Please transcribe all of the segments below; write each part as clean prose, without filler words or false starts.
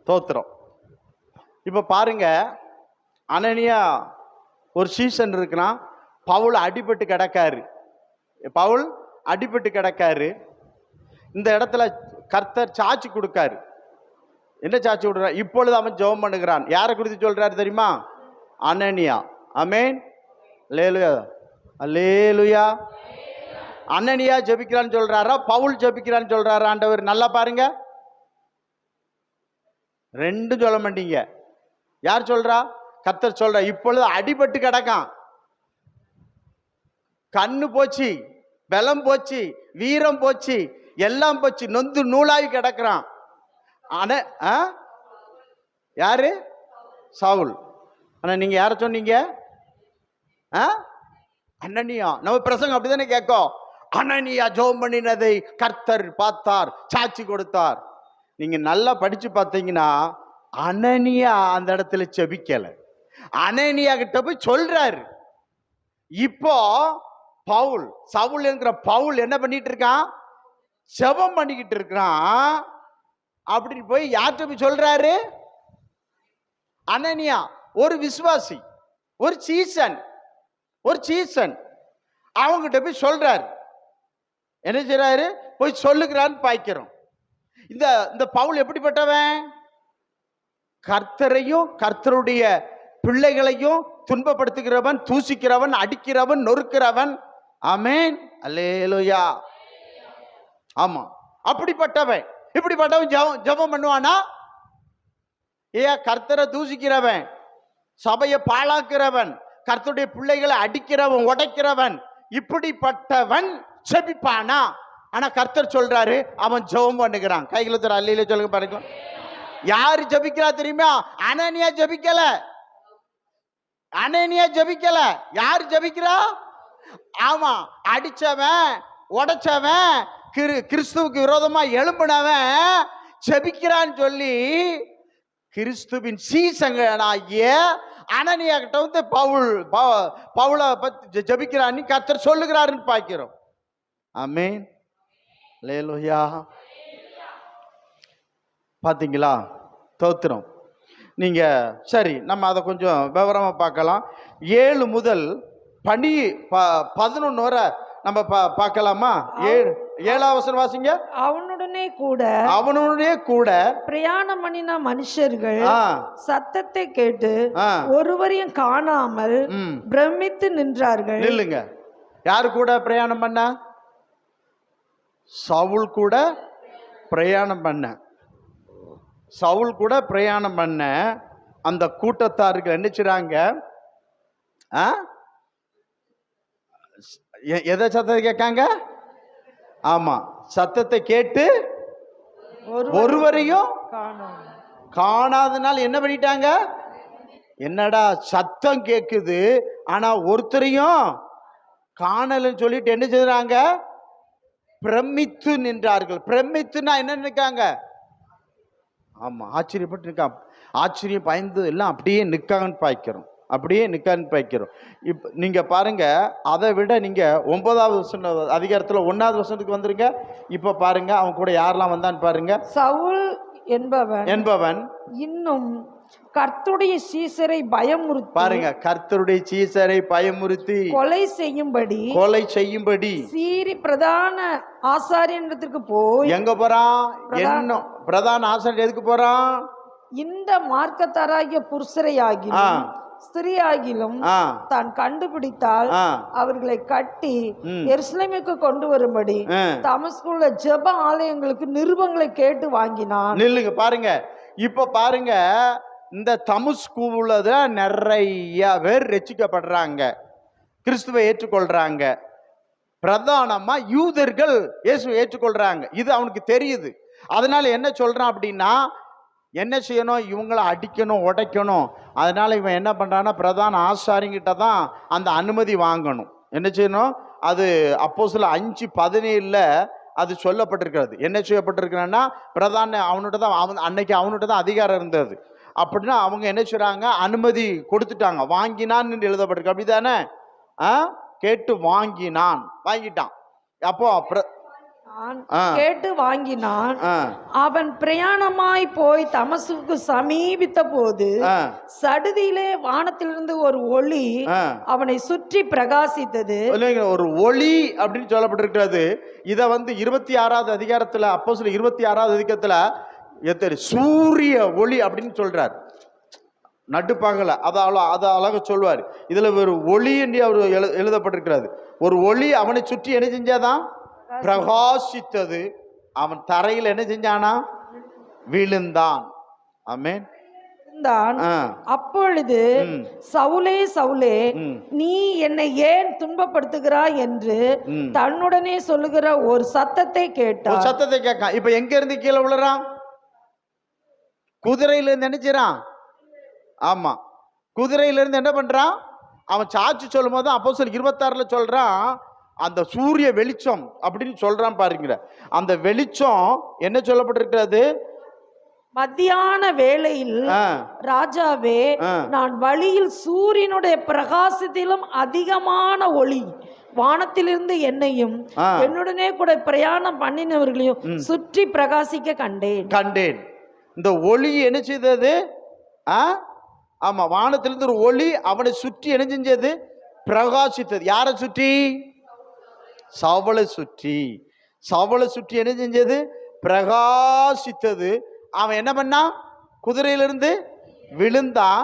தோத்திரம். இப்ப பாருங்க, அனனியா ஒரு சீசன் இருக்கிறான். பவுல் அடிபட்டு கிடக்காரு. இந்த இடத்துல கர்த்தர் சாட்சி கொடுக்காரு. என்ன சாட்சி கொடுக்குறார்? இப்பொழுது அவன் ஜெபம் பண்ணுகிறான். யாரை குறித்து சொல்றாரு தெரியுமா? அனனியா. ஆமென், அல்லேலூயா, அல்லேலூயா. அனனியா ஜெபிக்கிறான்னு சொல்றாரா, பவுல் ஜெபிக்கிறான்னு சொல்றாரா ஆண்டவர்? நல்லா பாருங்க, ரெண்டும் சொல்ல மாட்டீங்க. யார் சொல்றா? கர்த்தர் சொல்ற. இப்பொழுது அடிபட்டு கிடக்கான், கண்ணு போச்சு, பலம் போச்சு, வீரம் போச்சு, எல்லாம் போச்சு, நொந்து நூலாகி கிடக்குறான். யாரு? சவுல். ஆனா நீங்க யார சொன்னீங்க? அனனியா. நம்ம பிரசங்கம் அப்படித்தானே கேட்கும். அனனியா ஜெபம் பண்ணினதை கர்த்தர் பார்த்தார், சாட்சி கொடுத்தார். நீங்க நல்லா படிச்சு பார்த்தீங்கன்னா அனனியா அந்த இடத்துல செபிக்கல. அனனியா கிட்ட போய் சொல்றாரு. இப்போ சவுல் என்கிற பவுல் என்ன பண்ணிட்டு இருக்கான்? ஜெபம் பண்ணிக்கிட்டு இருக்கிறான். அப்படி போய் யார்கிட்ட போய் சொல்றாரு? அனனியா, ஒரு விசுவாசி, ஒரு சீசன் அவங்கிட்ட போய் சொல்றாரு. என்ன செய்யறாரு? போய் சொல்லுகிறான்னு பாய்க்கிறோம். இந்த பவுல் எப்படிப்பட்டவன்? கர்த்தரையும் கர்த்தருடைய பிள்ளைகளையும் துன்பப்படுத்துகிறவன், தூசிக்கிறவன், அடிக்கிறவன், நொறுக்கிறவன். ஆமென், அல்லேலூயா. ஆமா, இப்படிப்பட்டவன் ஜெபம் பண்ணுவானா? கர்த்தரை தூசிக்கிறவன், சபையை பாழாக்கிறவன், கர்த்தருடைய பிள்ளைகளை அடிக்கிறவன், உடைக்கிறவன், இப்படிப்பட்டவன் ஜெபிப்பானா? ஆனா கர்த்தர் சொல்றாரு அவன் ஜெபம் பண்ணுகிறான். கைகளை தர அல்லையில சொல்லுங்க பாருங்க. யாரு ஜெபிக்கிறா தெரியுமா? அனனியா ஜெபிக்கல. யாரு ஜெபிக்கிறா? ஆமா, அடிச்சவன், உடைச்சவன், கிறிஸ்துவுக்கு விரோதமா எழும்பினவன் ஜெபிக்கிறான்னு சொல்லி கிறிஸ்துவின் சீசங்கனாகிய அனனியா கிட்ட வந்து பவுலை பத்தி ஜெபிக்கிறான்னு கர்த்தர் சொல்லுகிறாருன்னு பார்க்கிறோம். ஆமென், அல்லேலூயா. பாத்தீங்களா? தோத்திரம். நீங்க சரி, நம்ம அதை கொஞ்சம் விவரமா பார்க்கலாம். 7 முதல் 11 வரை நம்ம பார்க்கலாமா? 7ஆம் வசனம் வாசிங்க. அவனுடனே கூட பிரயாணம் பண்ணின மனுஷர்கள் சத்தத்தை கேட்டு ஒருவரையும் காணாமல் பிரமித்து நின்றார்கள். இல்லைங்க, யாரு கூட பிரயாணம் பண்ண? சவுல் கூட பிரயாணம் பண்ண அந்த கூட்டத்தார்கள் என்ன செய்றாங்க? எதை சத்தத்தை கேட்காங்க? ஆமா, சத்தத்தை கேட்டு ஒருவரையும் காணாதனால என்ன பண்ணிட்டாங்க? என்னடா சத்தம் கேக்குது ஆனா ஒருத்தரையும் காணலன்னு சொல்லிட்டு என்ன செய்றாங்க? பிரமித்து நின்றார்கள். பிரமித்துனா என்ன நினைக்காங்க? ஆமா, ஆச்சரியப்பட்டு நிற்கான். ஆச்சரியம், பயந்து எல்லாம் அப்படியே நிற்கான்னு பாய்க்கிறோம். இப்ப நீங்க பாருங்க, அதை விட நீங்க 9வது அதிகாரத்துல 1வது வசனத்துக்கு வந்துருங்க. இப்ப பாருங்க அவன் கூட யாரெல்லாம் வந்தான்னு பாருங்க. சவுல் என்பவன் இன்னும் கர்த்தருடைய சீசரை பயமுறுத்தி, பாருங்க, கர்த்தருடைய சீசரை பயமுறுத்தி கொலை செய்யும்படி சீரி பிரதான ஆசாரியனிடத்திற்கு போய், எங்க போறான்? என்ன பிரதான ஆசாரியன் எதுக்கு போறான்? இந்த மார்க்கத்தாராகிய புருஷரையாகிலும் ஸ்திரீயாகிலும் தான் கண்டுபிடித்தால் அவர்களை கட்டி எருசலேமுக்கு கொண்டு வரும்படி தமஸ்குள்ள ஜெப ஆலயங்களுக்கு நிருபங்களை கேட்டு வாங்கினான். நில்லுங்க பாருங்க. இப்ப பாருங்க, இந்த தமஸ்குல நிறைய பேர் ரட்சிக்கப்படுறாங்க, கிறிஸ்துவை ஏற்றுக்கொள்றாங்க. பிரதானமா யூதர்கள் இயேசுவை ஏற்றுக்கொள்றாங்க. இது அவனுக்கு தெரியுது. அதனால என்ன சொல்றான் அப்படின்னா, என்ன செய்யணும்? இவங்களை அடிக்கணும், உடைக்கணும். அதனால இவன் என்ன பண்றான்னா, பிரதான ஆசாரியங்கிட்ட தான் அந்த அனுமதி வாங்கணும். என்ன செய்யணும்? அது அப்போஸ்தலர் 5:17 அது சொல்லப்பட்டிருக்கிறது. என்ன செய்யப்பட்டிருக்கிறன்னா, பிரதான அவன்கிட்ட தான் அன்னைக்கு அவன்கிட்ட தான் அதிகாரம் இருந்தது. அப்படின்னா அவங்க என்ன செய்றாங்க? அனுமதி கொடுத்துட்டாங்க. வாங்கினான்னு எழுதப்பட்டிருக்கு, அப்படிதானே? கேட்டு வாங்கிட்டான். அப்போ கேட்டு வாங்கினான். அவன் பிரயாணமாய் போய் தமஸ்குக்கு சமீபித்த போது சடுதியிலே வானத்திலிருந்து ஒரு ஒளி அவனை சுற்றி பிரகாசித்தது. ஒரு ஒளி அப்படின்னு சொல்லப்பட்டிருக்கிறது. இத 26வது அதிகாரத்துல, அப்போஸ்தலர் 26வது அதிகாரத்துல சூரிய ஒளி அப்படின்னு சொல்றார். நடுப்பாங்கல அது அழகா சொல்வார். இதுல ஒரு ஒளி என்று அவர் எழுதப்பட்டிருக்கிறது. ஒரு ஒளி அவனை சுற்றி என்ன செஞ்சாதான்? பிரகாசித்தது. அவன் தரையில் என்ன செஞ்சானா? விழுந்தான். ஆமென். அப்பொழுது சவுலே சவுலே, நீ என்னை ஏன் துன்பப்படுத்துகிறாய் என்று தன்னுடனே சொல்லுகிற ஒரு சத்தத்தை கேட்டான். சத்தத்தை கேட்கான். இப்ப எங்க இருந்து கீழே விழுறான்? குதிரையில இருந்து நினைச்சான். ஆமா, குதிரையில இருந்து என்ன பண்றான்? அவன் சாட்சி சொல்லும் போது அப்போஸ்தலர் 26ல சொல்றான், அந்த சூரிய வெளிச்சம் அப்படின்னு சொல்றான் பாருங்க. அந்த வெளிச்சம் என்ன சொல்லப்பட்டிருக்கிறது? மத்தியான வேளையில் ராஜாவே, நான் வழியில் சூரியனுடைய பிரகாசத்திலும் அதிகமான ஒளி வானத்திலிருந்து என்னையும் என்னுடனே கூட பிரயாணம் பண்ணினவர்களையும் சுற்றி பிரகாசிக்க கண்டேன். இந்த ஒளி என்ன செய்தது? ஆமா, வானத்திலிருந்து ஒரு ஒளி அவனை சுற்றி என்ன செஞ்சது? பிரகாசித்தது. யாரை சுற்றி? சவுலை சுற்றி. சவுலை சுற்றி என்ன செஞ்சது? பிரகாசித்தது. அவன் என்ன பண்ணான்? குதிரையிலிருந்து விழுந்தான்.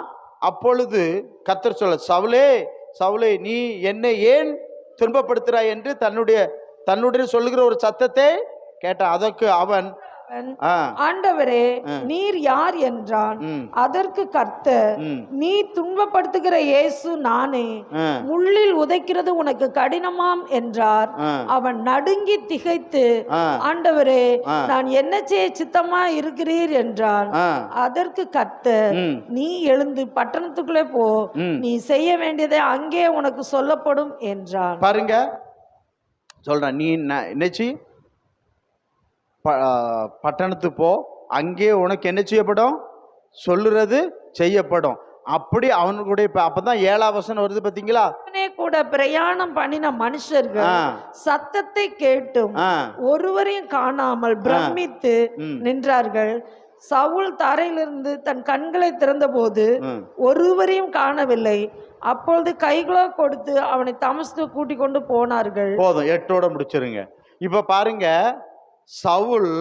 அப்பொழுது கர்த்தர் சொல்ல, சவுலே சவுலே, நீ என்னை ஏன் துன்பப்படுத்துறாய் என்று தன்னுடைய சொல்லுகிற ஒரு சத்தத்தை கேட்டான். அதற்கு அவன், ஆண்டவரே, நீர் யார் என்றான். அதற்கு கர்த்தர், நீ துன்பப்படுத்துகிற இயேசு நானே. முள்ளில் உதைக்கிறது உனக்கு கடினமாம் என்றார். அவன் நடுங்கி திகைத்து, ஆண்டவரே, நான் என்ன செய்ய சித்தமா இருக்கிறீர் என்றான். அதற்கு கர்த்தர், நீ எழுந்து பட்டணத்துக்குள்ளே போ, நீ செய்ய வேண்டியதை அங்கே உனக்கு சொல்லப்படும் என்றான். பாருங்க, சொல்றான், நீ நினைச்சு பட்டணத்துக்கு போ, அங்கே உனக்கு என்ன செய்யப்படும்? சொல்லுறது செய்யப்படும். அப்படி அவனுடைய அப்பதான் 7ஆம் வசனம் வருது பாத்தீங்களா? கூட பிரயாணம் பண்ணின மனுஷர்கள் சத்தத்தை கேட்டும் ஒருவரையும் காணாமல் பிரமித்து நின்றார்கள். சவுல் தரையிலிருந்து தன் கண்களை திறந்த போது ஒருவரையும் காணவில்லை. அப்பொழுது கைகளோ கொடுத்து அவனை தமஸ்கு கூட்டிக் கொண்டு போனார்கள். போதும், 8ஓட முடிச்சிருங்க. இப்ப பாருங்க, சவுல்,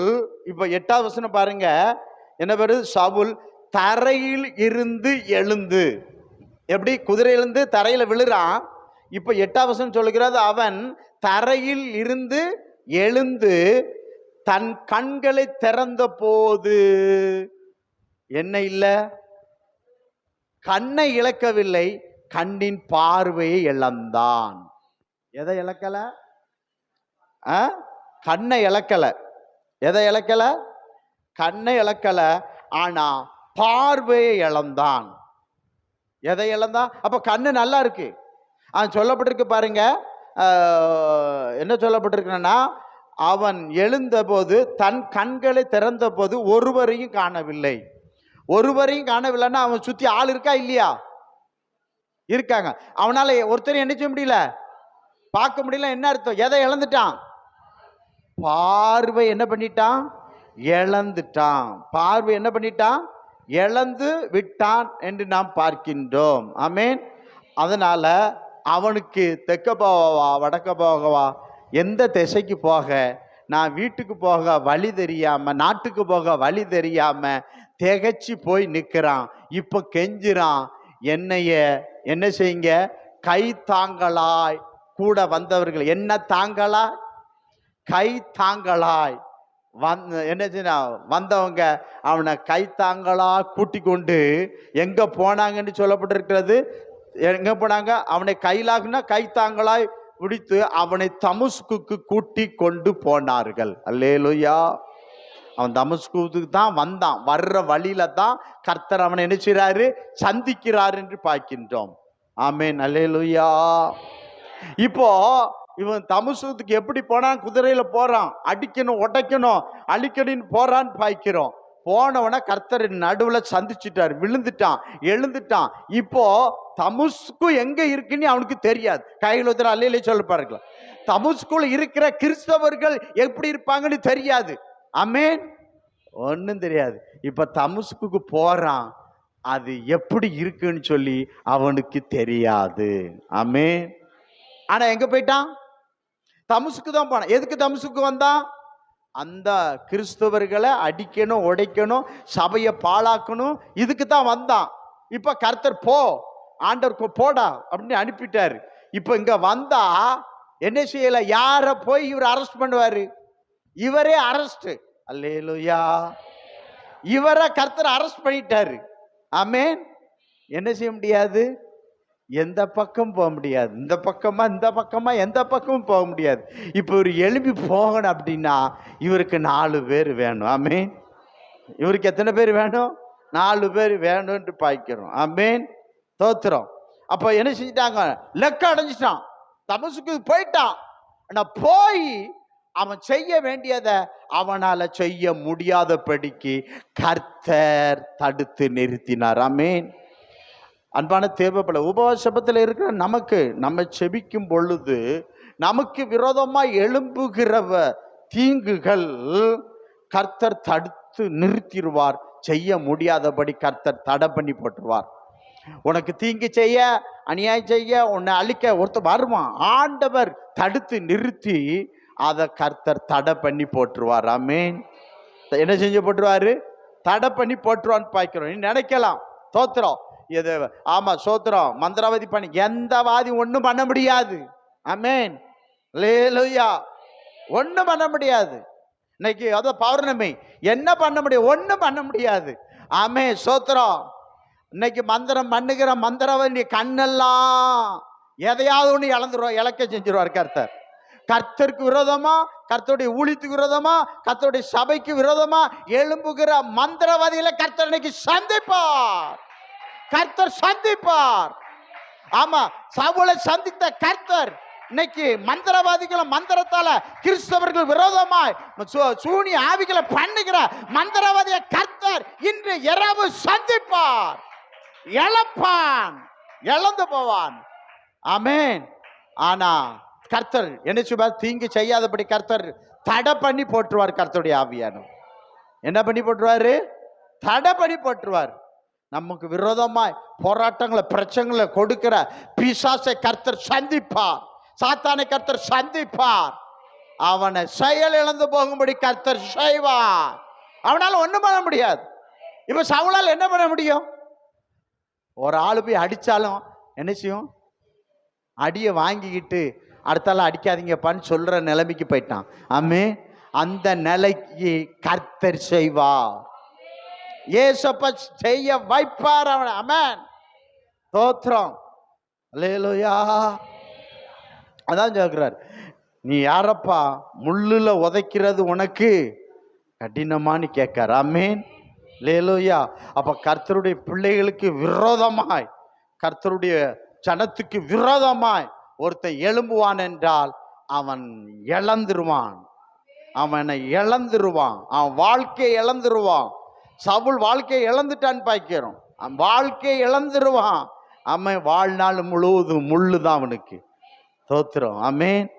இப்ப 8வது வசனம் பாருங்க, என்ன வருது? சவுல் தரையில் இருந்து எழுந்து, எப்படி குதிரையிலிருந்து தரையில விழுறான். இப்ப 8வது வசனம் சொல்லுகிறது, அவன் தரையில் இருந்து எழுந்து தன் கண்களை திறந்த போது என்ன இல்ல? கண்ணை இழக்கவில்லை, கண்ணின் பார்வையை இழந்தான். எதை இழக்கல? கண்ணை இழக்கல. எதை இழக்கல? கண்ணை இழக்கல, ஆனா பார்வையை இழந்தான். எதை இழந்தான்? அப்ப கண்ணு நல்லா இருக்கு. சொல்லப்பட்டிருக்கு பாருங்க, என்ன சொல்லப்பட்டிருக்குன்னா, அவன் எழுந்த போது தன் கண்களை திறந்த போது ஒருவரையும் காணவில்லை. ஒருவரையும் காணவில்லைன்னா அவன் சுத்தி ஆள் இருக்கா இல்லையா? இருக்காங்க. அவனால ஒருத்தரையும் என்ன செய்ய முடியல, பார்க்க முடியல. என்ன அர்த்தம்? எதை இழந்துட்டான்? பார்வை என்ன பண்ணிட்டான்? இழந்துட்டான். பார்வை என்ன பண்ணிட்டான்? இழந்து விட்டான் என்று நாம் பார்க்கின்றோம். ஆமென். அதனால அவனுக்கு தெற்க போகவா வடக்க போகவா, எந்த திசைக்கு போக, நான் வீட்டுக்கு போக வழி தெரியாம, நாட்டுக்கு போக வழி தெரியாம திகைச்சு போய் நிற்கிறான். இப்ப கெஞ்சுறான், என்னைய என்ன செய்யுங்க, கை தாங்களாய் கூட வந்தவர்கள், என்ன தாங்களா, கை தாங்களாய் என்ன செய்ய வந்தவங்க அவனை கை தாங்களா கூட்டி கொண்டு எங்க போனாங்கன்னு சொல்லப்பட்டிருக்கிறது. எங்க போனாங்க? அவனை கைலாகுனா கை தாங்களாய் பிடித்து அவனை தமஸ்குக்கு கூட்டி கொண்டு போனார்கள். அல்லேலூயா. அவன் தமஸ்குக்கு தான் வந்தான். வர்ற வழியில தான் கர்த்தர் அவனை என்ன செய்றாரு? சந்திக்கிறார் என்று பார்க்கின்றோம். ஆமென். அல்லேலூயா. இப்போ இவன் தமஸ்குக்கு எப்படி போனான்? குதிரையில போறான். அடிக்கணும், உடைக்கணும், அழிக்கணும்னு போறான்னு பாய்க்கிறோம். போனவன கர்த்தர் நடுவுல சந்திச்சுட்டார், விழுந்துட்டான், எழுந்துட்டான். இப்போ தமுஸ்கு எங்க இருக்குன்னு அவனுக்கு தெரியாது. கையில் ஒருத்தர் அல்லையிலே சொல்ல பாருங்களா, தமுஸ்குள்ள இருக்கிற கிறிஸ்தவர்கள் எப்படி இருப்பாங்கன்னு தெரியாது. ஆமென், ஒன்றும் தெரியாது. இப்ப தமுஸ்குக்கு போறான், அது எப்படி இருக்குன்னு சொல்லி அவனுக்கு தெரியாது. ஆமென். ஆனா எங்க போயிட்டான்? தமுஸ்கு தான் போனான். எதுக்கு தமுஸ்கு வந்தான்? அந்த கிறிஸ்தவர்களை அடிக்கணும், உடைக்கணும், சபையை பாழாக்கணும், இதுக்கு தான் வந்தான். இப்ப கர்த்தர் போ, ஆண்டவர் போடா அப்படின்னு அனுப்பிட்டாரு. இப்ப இங்க வந்தா என்ன செய்யல? யார போய் இவர் அரெஸ்ட் பண்ணுவாரு? இவரே அரெஸ்ட். அல்லேலூயா. இவரை கர்த்தர் அரெஸ்ட் பண்ணிட்டாரு. ஆமென். என்ன செய்ய முடியாது? எந்த பக்கம் போக முடியாது. இந்த பக்கமா இந்த பக்கமா எந்த பக்கமும் போக முடியாது. இப்போ ஒரு எழுப்பி போகணும் அப்படின்னா இவருக்கு 4 பேர் வேணும். ஆமென். இவருக்கு எத்தனை பேர் வேணும்? 4 பேர் வேணும்னு பாய்க்கிறோம். ஆமென், தோத்துறோம். அப்போ என்ன செஞ்சிட்டாங்க? லெக்க அடைஞ்சிட்டான், தமசுக்கு போயிட்டான். ஆனா போய் அவன் செய்ய வேண்டியதை அவனால செய்ய முடியாதபடிக்கு கர்த்தர் தடுத்து நிறுத்தினார். ஆமென். அன்பான தேவப்பட உபவாசத்தில் இருக்கிற நமக்கு, நம்ம செபிக்கும் பொழுது நமக்கு விரோதமாய் எழும்புகிறவ தீங்குகள் கர்த்தர் தடுத்து நிறுத்திடுவார். செய்ய முடியாதபடி கர்த்தர் தடை பண்ணி போட்டுருவார். உனக்கு தீங்கு செய்ய, அநியாயம் செய்ய, உன்னை அழிக்க ஒருத்தர் வருவான். ஆண்டவர் தடுத்து நிறுத்தி அதை கர்த்தர் தடை பண்ணி போட்டுருவார். ஆமென். என்ன செஞ்சு போட்டுருவாரு? தடை பண்ணி போட்டுருவான்னு பார்க்கிறோம். நீ நினைக்கலாம் தோத்துறோம், இது ஆமா சோத்திரம், மந்திரவாதி பண்ணி எந்த வாதி ஒன்றும் பண்ண முடியாது. ஆமென், அல்லேலூயா. ஒன்றும் பண்ண முடியாது. இன்னைக்கு அதோ பௌர்ணமி, என்ன பண்ண முடியும்? ஒன்றும் பண்ண முடியாது. ஆமென், சோத்திரம். இன்னைக்கு மந்திரம் பண்ணுகிற மந்திரவாதி கண்ணெல்லாம் எதையாவது ஒன்று இழக்க செஞ்சிருவார் கர்த்தர். கர்த்தருக்கு விரோதமா, கர்த்தருடைய ஊழியத்துக்கு விரோதமா, கர்த்தருடைய சபைக்கு விரோதமா எழும்புகிற மந்திரவாதிகளை கர்த்தர் இன்னைக்கு சந்திப்பார். கர்த்தர் சந்திப்பார். ஆமா, சவுலை சந்தித்த கர்த்தர் இன்னைக்கு மந்திரவாதிகளை, மந்திரத்தால கிறிஸ்தவர்கள் விரோதமாய் சூனிய ஆவிகளை பண்ணுகிற மந்திரவாதிய கர்த்தர் இன்று இரவு சந்திப்பார். இழப்பான், இழந்து போவான். ஆமென். ஆனா கர்த்தர் என்ன செய்வார்? தீங்கு செய்யாதபடி கர்த்தர் தடை பண்ணி போட்டுருவார். கர்த்தருடைய ஆவியானவர் என்ன பண்ணி போட்டுருவாரு? தடை பண்ணி போட்டுருவார். நமக்கு விரோதமாய் போராட்டங்களை, பிரச்சனைகளை கொடுக்கிற பிசாசை கர்த்தர் சந்திப்பார். சாத்தானை கர்த்தர் சந்திப்பார். அவனை செயல் இழந்து போகும்படி கர்த்தர் செய்வார். அவனால ஒண்ணும் பண்ண முடியாது. இப்ப சவுலால் என்ன பண்ண முடியும்? ஒரு ஆளு போய் அடிச்சாலும் என்ன செய்யும்? அடியை வாங்கிக்கிட்டு அடுத்தால அடிக்காதீங்கப்பான்னு சொல்ற நிலைமைக்கு போயிட்டான். ஆமே, அந்த நிலைக்கு கர்த்தர் செய்வார். ஏசப்பா செய்ய வைப்பார் அவன். ஆமென், தோத்திரம், அல்லேலூயா. அதான் சொல்றார், நீ யாரப்பா முள்ளுல உதைக்கிறது உனக்கு கடினமானு கேட்கார். ஆமென், அல்லேலூயா. அப்ப கர்த்தருடைய பிள்ளைகளுக்கு விரோதமாய், கர்த்தருடைய ஜனத்துக்கு விரோதமாய் ஒருத்தன் எழும்புவான் என்றால் அவன் இழந்துருவான். அவனை இழந்துருவான். அவன் வாழ்க்கையை இழந்துருவான். சவுல் வாழ்க்கையை இழந்துட்டான்னு பார்க்கிறோம். அவன் வாழ்க்கையை இழந்துருவான். அவன் வாழ்நாள் முழுவதும் முள்ளு தான் அவனுக்கு. தோத்திரம். ஆமென்,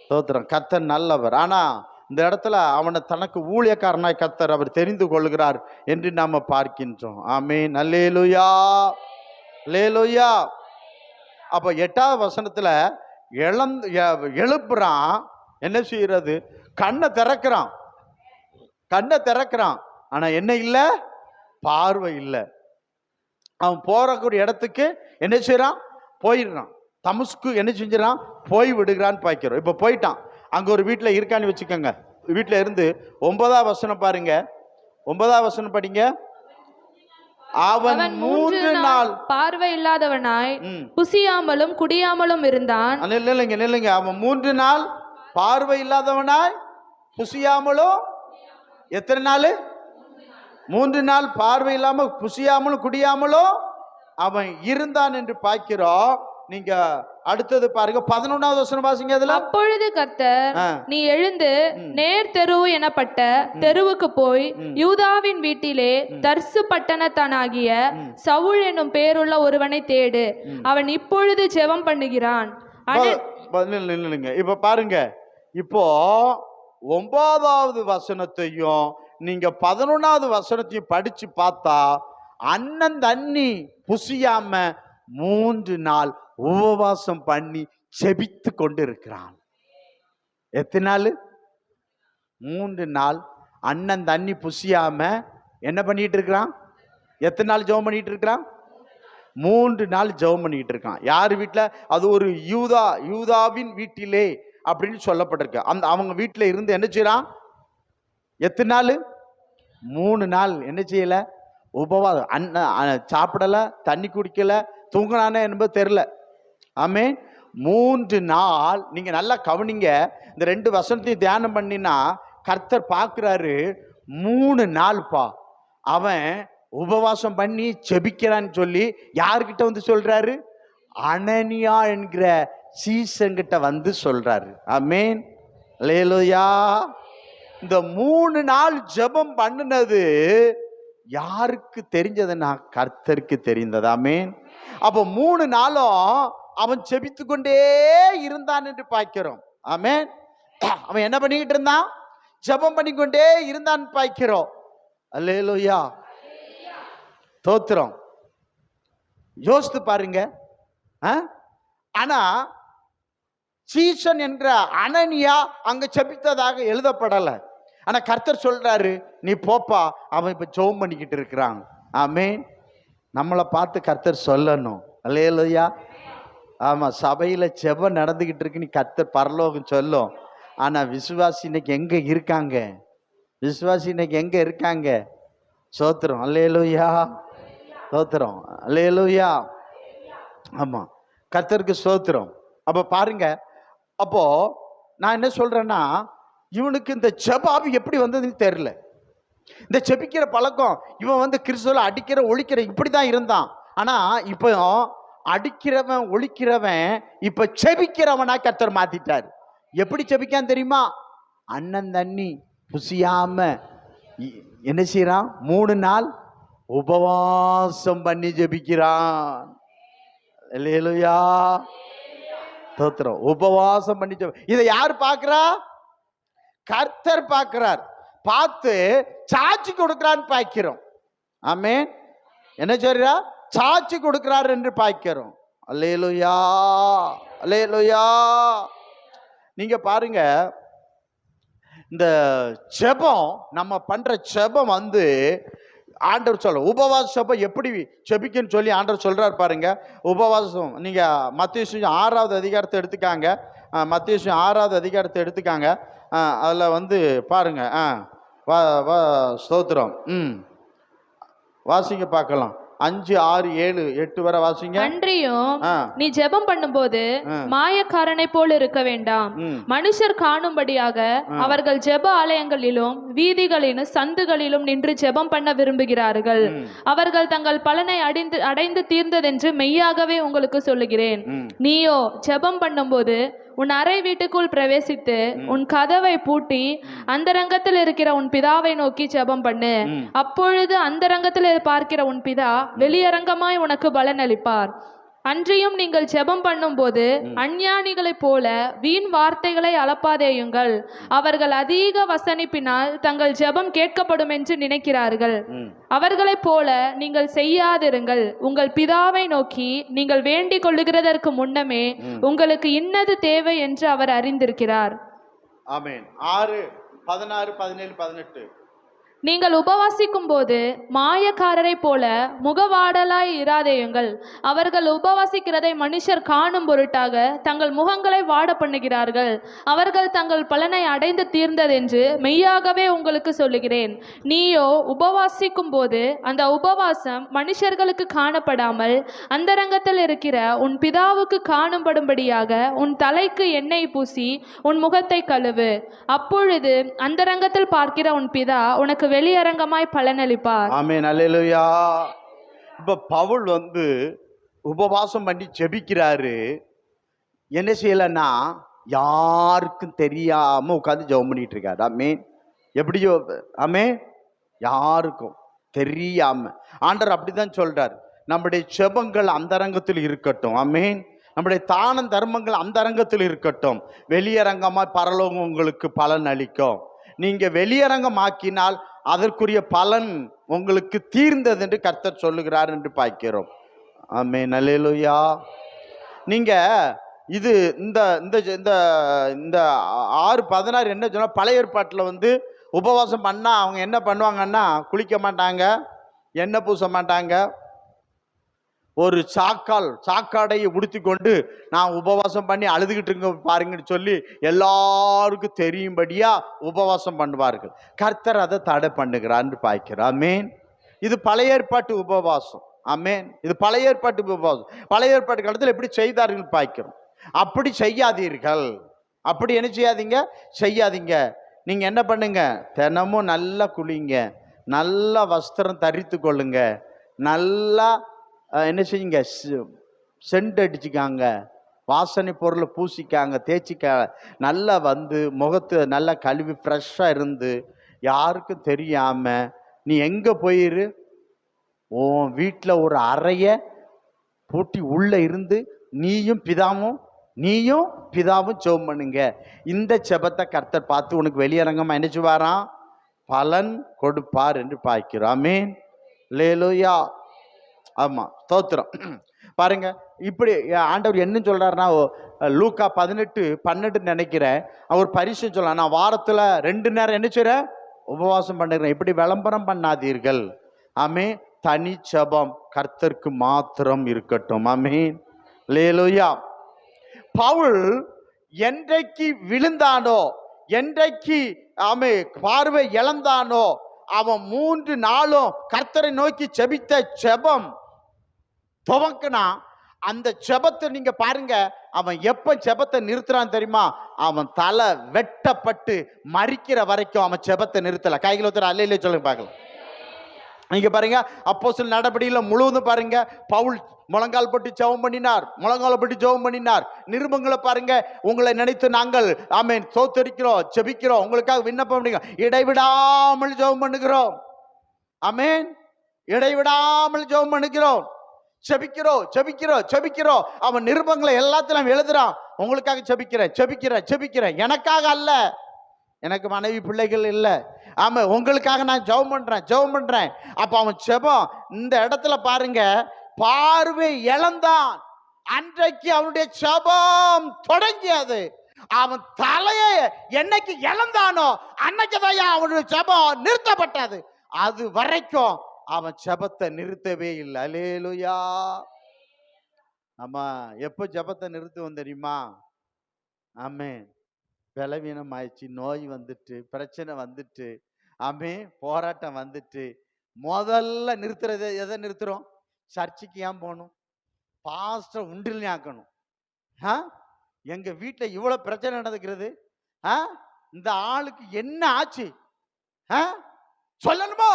தோத்திரம். கர்த்தர் நல்லவர். ஆனா இந்த இடத்துல அவனை தனக்கு ஊழியக்காரனாய் கர்த்தர் அவர் தெரிந்து கொள்கிறார் என்று நாம பார்க்கின்றோம். ஆமென், அல்லேலூயா, அல்லேலூயா. அப்ப 8வது வசனத்துல எழுப்புறான். என்ன செய்யறது? கண்ணை திறக்கிறான், கண்ணை திறக்கிறான். ஆனா என்ன இல்ல? பார்வை இல்லை. அவன் போறக்கூடிய இடத்துக்கு என்ன செய்யறான்? போயிடுறான். தமஸ்கு என்ன செஞ்சிடறான்? போய் விடுகிறான்னு பார்க்கிறோம். இப்ப போயிட்டான். அங்க ஒரு வீட்டுல இருக்கான்னு வச்சுக்கோங்க. வீட்டுல இருந்து 9வது வசனம் பாருங்க. 9வது வசனம் படிங்க. அவன் 3 நாள் பார்வை இல்லாதவனாய் புசியாமலும் குடியாமலும் இருந்தான். இல்லைங்க, அவன் 3 நாள் பார்வை இல்லாதவனாய் புசியாமலும், எத்தனை நாள்? 3 நாள் பார்வை இல்லாம புசியாமலும் குடியாமலும் அவன் இருந்தான் என்று பார்க்கிறோம். நீங்க அடுத்தது பாருங்க 11வது வசனம் வாசிங்க. அதுல அப்பொழுது கர்த்தர், நீ எழுந்து நேர் தெருவு எனப்பட்ட தெருவுக்கு போய் யூதாவின் வீட்டிலே தர்சு பட்டணத்தானாகிய சவுல் என்னும் பேருள்ள ஒருவனை தேடு, அவன் இப்பொழுது ஜெபம் பண்ணுகிறான். இப்ப பாருங்க, இப்போ 9வது வசனத்தையும் நீங்க 11வது வசனத்தையும் படிச்சு பார்த்தா அண்ணன் தண்ணி புசியாம 3 நாள் உபவாசம் பண்ணி செபித்து கொண்டு இருக்கிறான். எத்தனை நாள்? 3 நாள் அண்ணன் தண்ணி புசியாம என்ன பண்ணிட்டு இருக்கிறான்? எத்தனை நாள் ஜெபம் பண்ணிட்டு இருக்கிறான்? 3 நாள் ஜெபம் பண்ணிட்டு இருக்கான். யார் வீட்டுல? அது ஒரு யூதாவின் வீட்டிலே அப்படின்னு சொல்லப்பட்டிருக்கு. அந்த அவங்க வீட்டுல இருந்து என்ன செய்யறான்? எத்தனை நாள்? 3 நாள் என்ன செய்யல? உபவாசம். சாப்பிடல, தண்ணி குடிக்கல, தூங்கினானே என்பது தெரியல. ஆமென். 3 நாள். நீங்க நல்லா கவனிங்க, இந்த 2 வசனத்தையும் தியானம் பண்ணினா கர்த்தர் பார்க்கிறாரு. 3 நாள்ப்பா அவன் உபவாசம் பண்ணி செபிக்கிறான்னு சொல்லி யாருக்கிட்ட வந்து சொல்றாரு? அனனியா என்கிற சீசன்கிட்ட வந்து சொல்றாரு. ஆமென். அல்லேலூயா. இந்த 3 நாள் ஜெபம் பண்ணினது யாருக்கு தெரிஞ்சதுன்னா கர்த்தருக்கு தெரிந்தது. ஆமென். அப்போ 3 நாளும் அவன் செபித்து கொண்டே இருந்தான் என்று பார்க்கிறோம். ஆமென். அவன் என்ன பண்ணிக்கிட்டு இருந்தான்? ஜெபம் பண்ணிக்கொண்டே இருந்தான் பார்க்கிறோம். அல்லேலூயா. தோத்திரம். யோசித்து பாருங்க. ஆனா சீசன் என்ற அனனியா அங்க செபித்ததாக எழுதப்படலை. ஆனா கர்த்தர் சொல்றாரு, நீ போப்பா, அவன் இப்ப ஜெபம் பண்ணிக்கிட்டு இருக்கிறான். ஆமென். நம்மளை பார்த்து கர்த்தர் சொல்லணும். அல்லேலூயா. ஆமா, சபையில ஜெபம் நடந்துகிட்டு இருக்கு, நீ கர்த்தர் பரலோகம் சொல்லும். ஆனா விசுவாசி இன்னைக்கு எங்க இருக்காங்க? விசுவாசி இன்னைக்கு எங்க இருக்காங்க? சோத்திரம். அல்லேலூயா. சோத்திரம். அல்லேலூயா. ஆமா, கர்த்தருக்கு சோத்திரம். அப்ப பாருங்க, அப்போ நான் என்ன சொல்றேன்னா, இவனுக்கு இந்த ஜெபம் எப்படி வந்ததுன்னு தெரியல. இந்த செபிக்கிற பழக்கம், இவன் வந்து கிறிஸ்துவ அடிக்கிற ஒழிக்கிற இப்படிதான் இருந்தான். ஆனா இப்போ அடிக்கிறவன் ஒழிக்கிறவன் இப்ப செபிக்கிறவனா கர்த்தர் மாத்திட்டார். எப்படி செபிக்கான் தெரியுமா? அண்ணன் தண்ணி புசியாம என்ன செய்யறான்? 3 நாள் உபவாசம் பண்ணி ஜெபிக்கிறான். அல்லேலூயா. தோத்திரம். உபவாசம் பண்ணி இதை யார் பார்க்கிறா? கர்த்தர் பார்க்கிறார். பார்த்து சாட்சி கொடுக்கிறான்னு பார்க்கிறோம். ஆமென். என்ன சொல்றா? சாட்சி கொடுக்கிறார் என்று பார்க்கிறோம். அல்லேலூயா. அல்லேலூயா. நீங்க பாருங்க, இந்த ஜெபம் நம்ம பண்ற ஜெபம் வந்து ஆண்டவர் சொல்ல உபவாச ஜெபம் எப்படி செபிக்குன்னு சொல்லி ஆண்டவர் சொல்றாரு பாருங்க. உபவாசம் நீங்க மத்தேயு 6வது அதிகாரத்தை எடுத்துக்காங்க. மத்தேயு 6வது அதிகாரத்தை எடுத்துக்காங்க. அதில் வந்து பாருங்க. ஸ்தோத்திரம். வாசிங்க பார்க்கலாம். 5, 6, 7, 8 வரை வாசிங்க. அன்றியும் நீ ஜெபம் பண்ணும்போது மாயக்காரனை போல் இருக்க வேண்டாம். மனுஷர் காணும்படியாக அவர்கள் ஜெப ஆலயங்களிலும் வீதிகளிலும் சந்துகளிலும் நின்று ஜெபம் பண்ண விரும்புகிறார்கள். அவர்கள் தங்கள் பலனை அடைந்து தீர்ந்ததென்று மெய்யாகவே உங்களுக்கு சொல்லுகிறேன். நீயோ ஜெபம் பண்ணும்போது உன் அறை வீட்டுக்குள் பிரவேசித்து உன் கதவை பூட்டி அந்தரங்கத்தில் இருக்கிற உன் பிதாவை நோக்கி ஜெபம் பண்ணு. அப்பொழுது அந்தரங்கத்தில் பார்க்கிற உன் பிதா வெளியரங்கமாய் உனக்கு பலன் அளிப்பார். அன்றியும் நீங்கள் ஜெபம் பண்ணும்போது அஞ்ஞானிகளைப் போல வீண் வார்த்தைகளை அளப்பாதேயுங்கள். அவர்கள் அதிக வசனிப்பினால் தங்கள் ஜெபம் கேட்கப்படும் என்று நினைக்கிறார்கள். அவர்களைப் போல நீங்கள் செய்யாதிருங்கள். உங்கள் பிதாவை நோக்கி நீங்கள் வேண்டிக் கொள்ளுகிறதற்கு முன்னமே உங்களுக்கு இன்னது தேவை என்று அவர் அறிந்திருக்கிறார். ஆமென். 6, 16, 17, 18. நீங்கள் உபவாசிக்கும் போது மாயக்காரரை போல முகவாடலாய் இராதேயுங்கள். அவர்கள் உபவாசிக்கிறதை மனுஷர் காணும் பொருட்டாக தங்கள் முகங்களை வாட பண்ணுகிறார்கள். அவர்கள் தங்கள் பலனை அடைந்து தீர்ந்ததென்று மெய்யாகவே உங்களுக்கு சொல்லுகிறேன். நீயோ உபவாசிக்கும் போது அந்த உபவாசம் மனுஷர்களுக்கு காணப்படாமல் அந்தரங்கத்தில் இருக்கிற உன் பிதாவுக்கு காணும்படும்படியாக உன் தலைக்கு எண்ணெய் பூசி உன் முகத்தை கழுவு. அப்பொழுது அந்தரங்கத்தில் பார்க்கிற உன் பிதா உனக்கு வெளியரங்கமாய் பலனளிப்பார். ஆமென். அல்லேலூயா. இப்ப பவுல் வந்து உபவாசம் பண்ணி ஜெபிக்கிறாரு. என்ன செய்யலைன்னா யாருக்கும் தெரியாம உட்காந்து ஜெபம் பண்ணிட்டு இருக்காரு. ஆமென். எப்படியோ ஆமென், யாருக்கும் தெரியாம. ஆண்டவர் அப்படிதான் சொல்றார், நம்முடைய ஜெபங்கள் அந்தரங்கத்தில் இருக்கட்டும். ஆமென். நம்முடைய தான தர்மங்கள் அந்தரங்கத்தில் இருக்கட்டும். வெளியரங்கமாய் பரலோகம் உங்களுக்கு பலன் அளிக்கும். நீங்க வெளியரங்கமாக்கினால் அதற்குரிய பலன் உங்களுக்கு தீர்ந்தது என்று கர்த்தர் சொல்லுகிறார் என்று பார்க்கிறோம். ஆமென். அல்லேலூயா. நீங்க இது இந்த இந்த இந்த இந்த 6:16 என்ன சொன்னா, பழைய ஏற்பாட்டில் உபவாசம் பண்ணா அவங்க என்ன பண்ணுவாங்கன்னா, குளிக்க மாட்டாங்க, எண்ணெய் பூச மாட்டாங்க, ஒரு சாக்காடையை உடுத்தி கொண்டு நான் உபவாசம் பண்ணி அழுதுகிட்டு இருங்க பாருங்கன்னு சொல்லி எல்லாருக்கும் தெரியும்படியா உபவாசம் பண்ணுவார்கள். கர்த்தர் அதை தடை பண்ணுகிறான்னு பார்க்கிறார். ஆமென். இது பழைய ஏற்பாட்டு உபவாசம். ஆமென். இது பழைய ஏற்பாட்டு உபவாசம். பழைய ஏற்பாட்டு காலத்தில் எப்படி செய்தார்கள் பார்க்கிறோம். அப்படி செய்யாதீர்கள். அப்படி என்ன செய்யாதீங்க. நீங்க என்ன பண்ணுங்க, தினமும் நல்லா குளிங்க, நல்ல வஸ்திரம் தரித்து கொள்ளுங்க, நல்லா என்ன செய்யுங்க, சென்ட் அடிச்சுக்காங்க, வாசனை பொருளை பூசிக்காங்க, தேய்ச்சிக்க, நல்லா முகத்து நல்லா கழுவி ஃப்ரெஷ்ஷாக இருந்து யாருக்கும் தெரியாம நீ எங்கே போயிரு, உன் வீட்டில் ஒரு அறைய பூட்டி உள்ள இருந்து நீயும் பிதாவும் ஜெபம் பண்ணுங்க. இந்த ஜெபத்தை கர்த்தர் பார்த்து உனக்கு வெளியரங்கமா என்ன செய்வாராம், பலன் கொடுப்பார் என்று பார்க்கிறோம். ஆமென். அல்லேலூயா. ஆமா, ஸ்தோத்திரம். பாருங்க, இப்படி ஆண்டவர் என்ன சொல்றாருன்னா, லூக்கா 18:12 நினைக்கிறேன், அவர் பரிசு சொல்ல, நான் வாரத்துல 2 நேரம் என்ன செய்றேன், உபவாசம் பண்ணுறேன். இப்படி விளம்பரம் பண்ணாதீர்கள். ஆமே, தனி ஜெபம் கர்த்தருக்கு மாத்திரம் இருக்கட்டும். ஆமென். அல்லேலூயா. பவுல் என்றைக்கு விழுந்தானோ, என்றைக்கு பார்வை இழந்தானோ, அவன் 3 நாளும் கர்த்தரை நோக்கி ஜெபித்த ஜெபம் துவக்கினா, அந்த ஜெபத்தை நீங்க பாருங்க, அவன் எப்ப ஜெபத்தை நிறுத்துறான் தெரியுமா, அவன் தலை வெட்டப்பட்டு மரிக்கிற வரைக்கும் அவன் ஜெபத்தை நிறுத்தல. கைகளை ஒருத்தர் அல்லையிலே சொல்லுங்க பார்க்கலாம். நீங்க பாருங்க, அப்போஸ்தலர் நடபடியில முழுவதும் பாருங்க, பவுல் முழங்கால் போட்டு ஜெபம் பண்ணினார். நிருபங்களை பாருங்க, உங்களை நினைத்து நாங்கள் ஆமென் ஸ்தோத்திரிக்கிறோம், ஜெபிக்கிறோம், உங்களுக்காக விண்ணப்பம் பண்ணுங்க, இடைவிடாமல் ஜெபம் பண்ணுகிறோம். ஆமென். இடைவிடாமல் ஜெபம் பண்ணுகிறோம், ஜெபிக்கிறோம். அவன் நிருபங்களை எல்லாத்திலும் எழுதுறான், உங்களுக்காக ஜெபிக்கிறேன், எனக்காக அல்ல, எனக்கு மனைவி பிள்ளைகள் இல்லை, ஆமா உங்களுக்காக நான் ஜெபம் பண்றேன். அப்ப அவன் ஜெபம் இந்த இடத்துல பாருங்க, பார்வை இழந்தான், அன்றைக்கு அவனுடைய ஜெபம் தொடங்கியது. அவன் தலையை என்னைக்கு இழந்தானோ அன்னைக்குதான் அவனுடைய ஜெபம் நிறுத்தப்பட்டது. அது வரைக்கும் அவன் ஜெபத்தை நிறுத்தவே இல்லை. அல்லேலூயா. ஆமா, எப்ப ஜெபத்தை நிறுத்துவோம் தெரியுமா, ஆமென், பலவீனம் ஆயிடுச்சு, நோய் வந்துட்டு, பிரச்சனை வந்துட்டு, போராட்டம் வந்துட்டு, முதல்ல நிறுத்துறது எதை நிறுத்துறோம், சர்ச்சுக்கு ஏன் போகணும், பாஸ்டர் உண்டில் ஆக்கணும், எங்க வீட்டுல இவ்வளவு பிரச்சனை நடந்துக்கிறது, இந்த ஆளுக்கு என்ன ஆச்சு சொல்லணுமோ,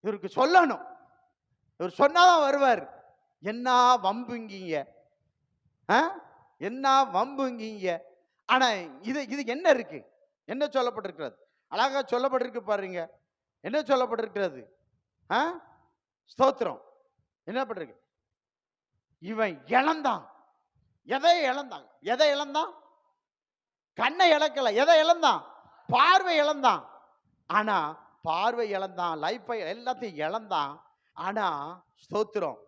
இவருக்கு சொல்லணும், இவர் சொன்னாதான் வருவார். என்ன வம்புங்கீங்க. ஆனா இது என்ன இருக்கு, என்ன சொல்லப்பட்டிருக்கிறது, அழகா சொல்லப்பட்டிருக்கு பாருங்க. என்ன சொல்லப்பட்டிருக்கிறது, ஸ்தோத்திரம். என்ன பட்டிருக்கு, இவன் இழந்தான். எதை இழந்தான், கண்ணை இழக்கல, எதை இழந்தான், பார்வை இழந்தான். ஆனா பார்வை இழந்தான், லைஃபை எல்லாத்தையும் இழந்தான். ஆனா ஸ்தோத்திரம்,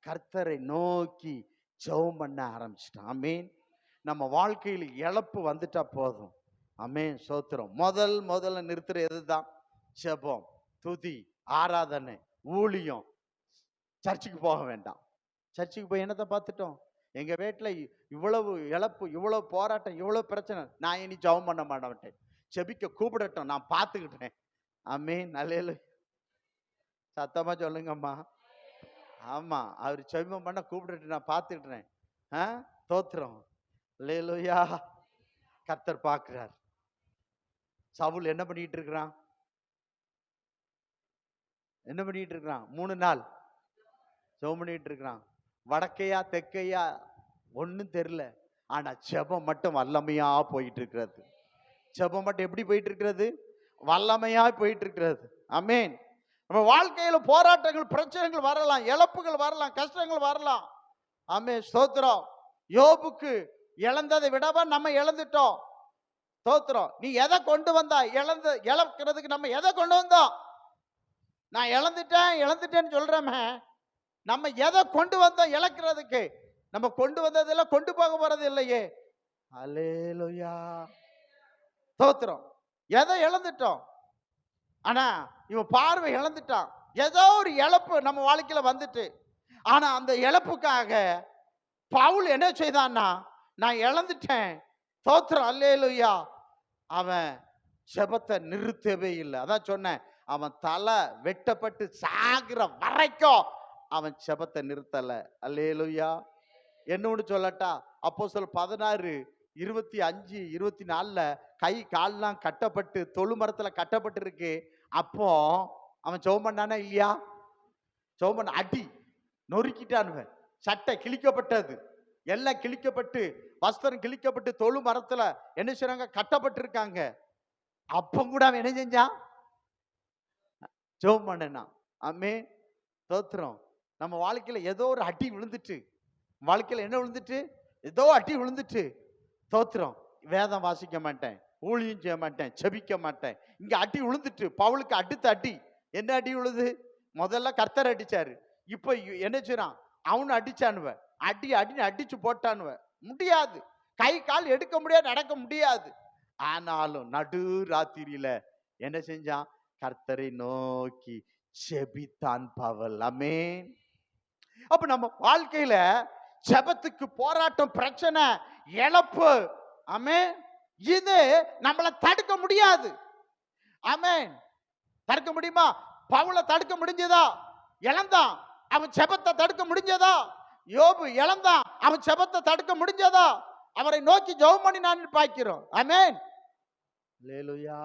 கர்த்தரை நோக்கி ஜெபம் பண்ண ஆரம்பிச்சிட்டான். ஆமென். நம்ம வாழ்க்கையில் இழப்பு வந்துட்டா போதும், ஆமென், ஸ்தோத்திரம். முதல்ல நிறுத்துற எதுதான், ஜெபம், துதி, ஆராதனை, ஊழியம். சர்ச்சுக்கு போக வேண்டாம். சர்ச்சுக்கு போய் என்னத்தை பார்த்துட்டோம், எங்க வீட்டுல இவ்வளவு இழப்பு, இவ்வளவு போராட்டம், இவ்வளவு பிரச்சனை, நான் இனி ஜெபம் பண்ண மாட்டேன், செபிக்க கூப்பிடட்டும், நான் பார்த்துக்கிட்டேன். ஆமென். நல்ல சத்தமா சொல்லுங்கம்மா. ஆமா, அவர் செபம் பண்ண கூப்பிட்டு நான் பார்த்துக்கிட்டேன். ஸ்தோத்திரம். அல்லேலூயா. கர்த்தர் பார்க்கிறார். சவுல் என்ன பண்ணிட்டு இருக்கிறான், 3 நாள் ஜெபம் பண்ணிட்டு இருக்கிறான். வடக்கையா தெற்கையா ஒன்றும் தெரியல. ஆனா ஜெபம் மட்டும் வல்லமையா போயிட்டு இருக்கிறது. ஜெபம் மட்டும் எப்படி போயிட்டு இருக்கிறது? வல்லமையா போயிட்டு இருக்கிறது. ஆமென். நம்ம வாழ்க்கையில போராட்டங்கள், பிரச்சனைகள் வரலாம், இழப்புகள் வரலாம், கஷ்டங்கள் வரலாம். ஆமென், ஸ்தோத்திரம். யோபுக்கு இழந்ததை விடவா நம்ம இழந்துட்டோம். ஸ்தோத்திரம். நீ எதை கொண்டு வந்தா? இழக்கிறதுக்கு நம்ம எதை கொண்டு வந்தோம்? நான் இழந்துட்டேன்னு சொல்றேன். நம்ம எதை கொண்டு வந்தோம் இழக்கிறதுக்கு? நம்ம கொண்டு வந்ததெல்லாம் கொண்டு போக போறது இல்லையே. அல்லேலூயா, ஸ்தோத்திரம். எதை இழந்துட்டோம்? ஆனா இவன் பார்வை இழந்துட்டான். ஏதோ ஒரு இழப்பு நம்ம வாழ்க்கையில வந்துட்டு, ஆனா அந்த இழப்புக்காக பவுல் என்ன செய்தான்னா, நான் இழந்துட்டேன், ஸ்தோத்திரம், அல்லேலூயா. அவன் ஜெபத்தை நிறுத்தவே இல்லை. அதான் சொன்னேன், அவன் தலை வெட்டப்பட்டு சாகிற வரைக்கும் அவன் ஜெபத்தை நிறுத்தல. அல்லேலூயா. என்னோடு சொல்லட்டா, அப்போஸ்தலர் 16:25-24 கை கால்லாம் கட்டப்பட்டு தொழு மரத்துல கட்டப்பட்டு இருக்கு. அப்போ அவன் ஜெபம் பண்ணானா இல்லையா? ஜெபம் பண்ண, அடி நொறுக்கிட்டானுவன். சட்டை கிழிக்கப்பட்டது, எல்லாம் கிழிக்கப்பட்டு, வஸ்திரம் கிழிக்கப்பட்டு, தொழு மரத்துல என்ன செய்றாங்க? கட்டப்பட்டு இருக்காங்க. அப்ப கூட அவன் என்ன செஞ்சான்? ஜெபம் பண்ணனா. ஆமென், ஸ்தோத்திரம். நம்ம வாழ்க்கையில ஏதோ ஒரு அடி விழுந்துட்டு, வாழ்க்கையில என்ன விழுந்துட்டு? ஏதோ அடி விழுந்துட்டு, ஸ்தோத்திரம், வேதம் வாசிக்க மாட்டேன், ஊழியம் செய்ய மாட்டேன், செபிக்க மாட்டேன். இங்க அடி விழுந்துட்டு, பவுலுக்கு அடுத்த அடி என்ன அடி விழுது? முதல்ல கர்த்தர் அடிச்சாரு, இப்ப என்ன செய்றான்? அவனு அடிச்சானுவ. அடின்னு அடிச்சு போட்டானுவ. முடியாது, கை கால் எடுக்க முடியாது, நடக்க முடியாது. ஆனாலும் நடு ராத்திரியில என்ன செஞ்சான்? கர்த்தரை நோக்கி செபித்தான் பவுல். ஆமென். அப்ப நம்ம வாழ்க்கையில ஜெபத்துக்கு போராட்டம், பிரச்சனை, இழப்பு, ஆமென், இது நம்மளை தடுக்க முடியாது. ஆமென். தடுக்க முடியுமா? பவுலை தடுக்க முடிஞ்சதா? இழந்தான், அவன் ஜெபத்தை தடுக்க முடிஞ்சதா? யோபு இழந்தான், அவன் ஜெபத்தை தடுக்க முடிஞ்சதா? அவரை நோக்கி ஜெபம் பண்ணி நான் பார்க்கிறோம். ஆமென், அல்லேலூயா.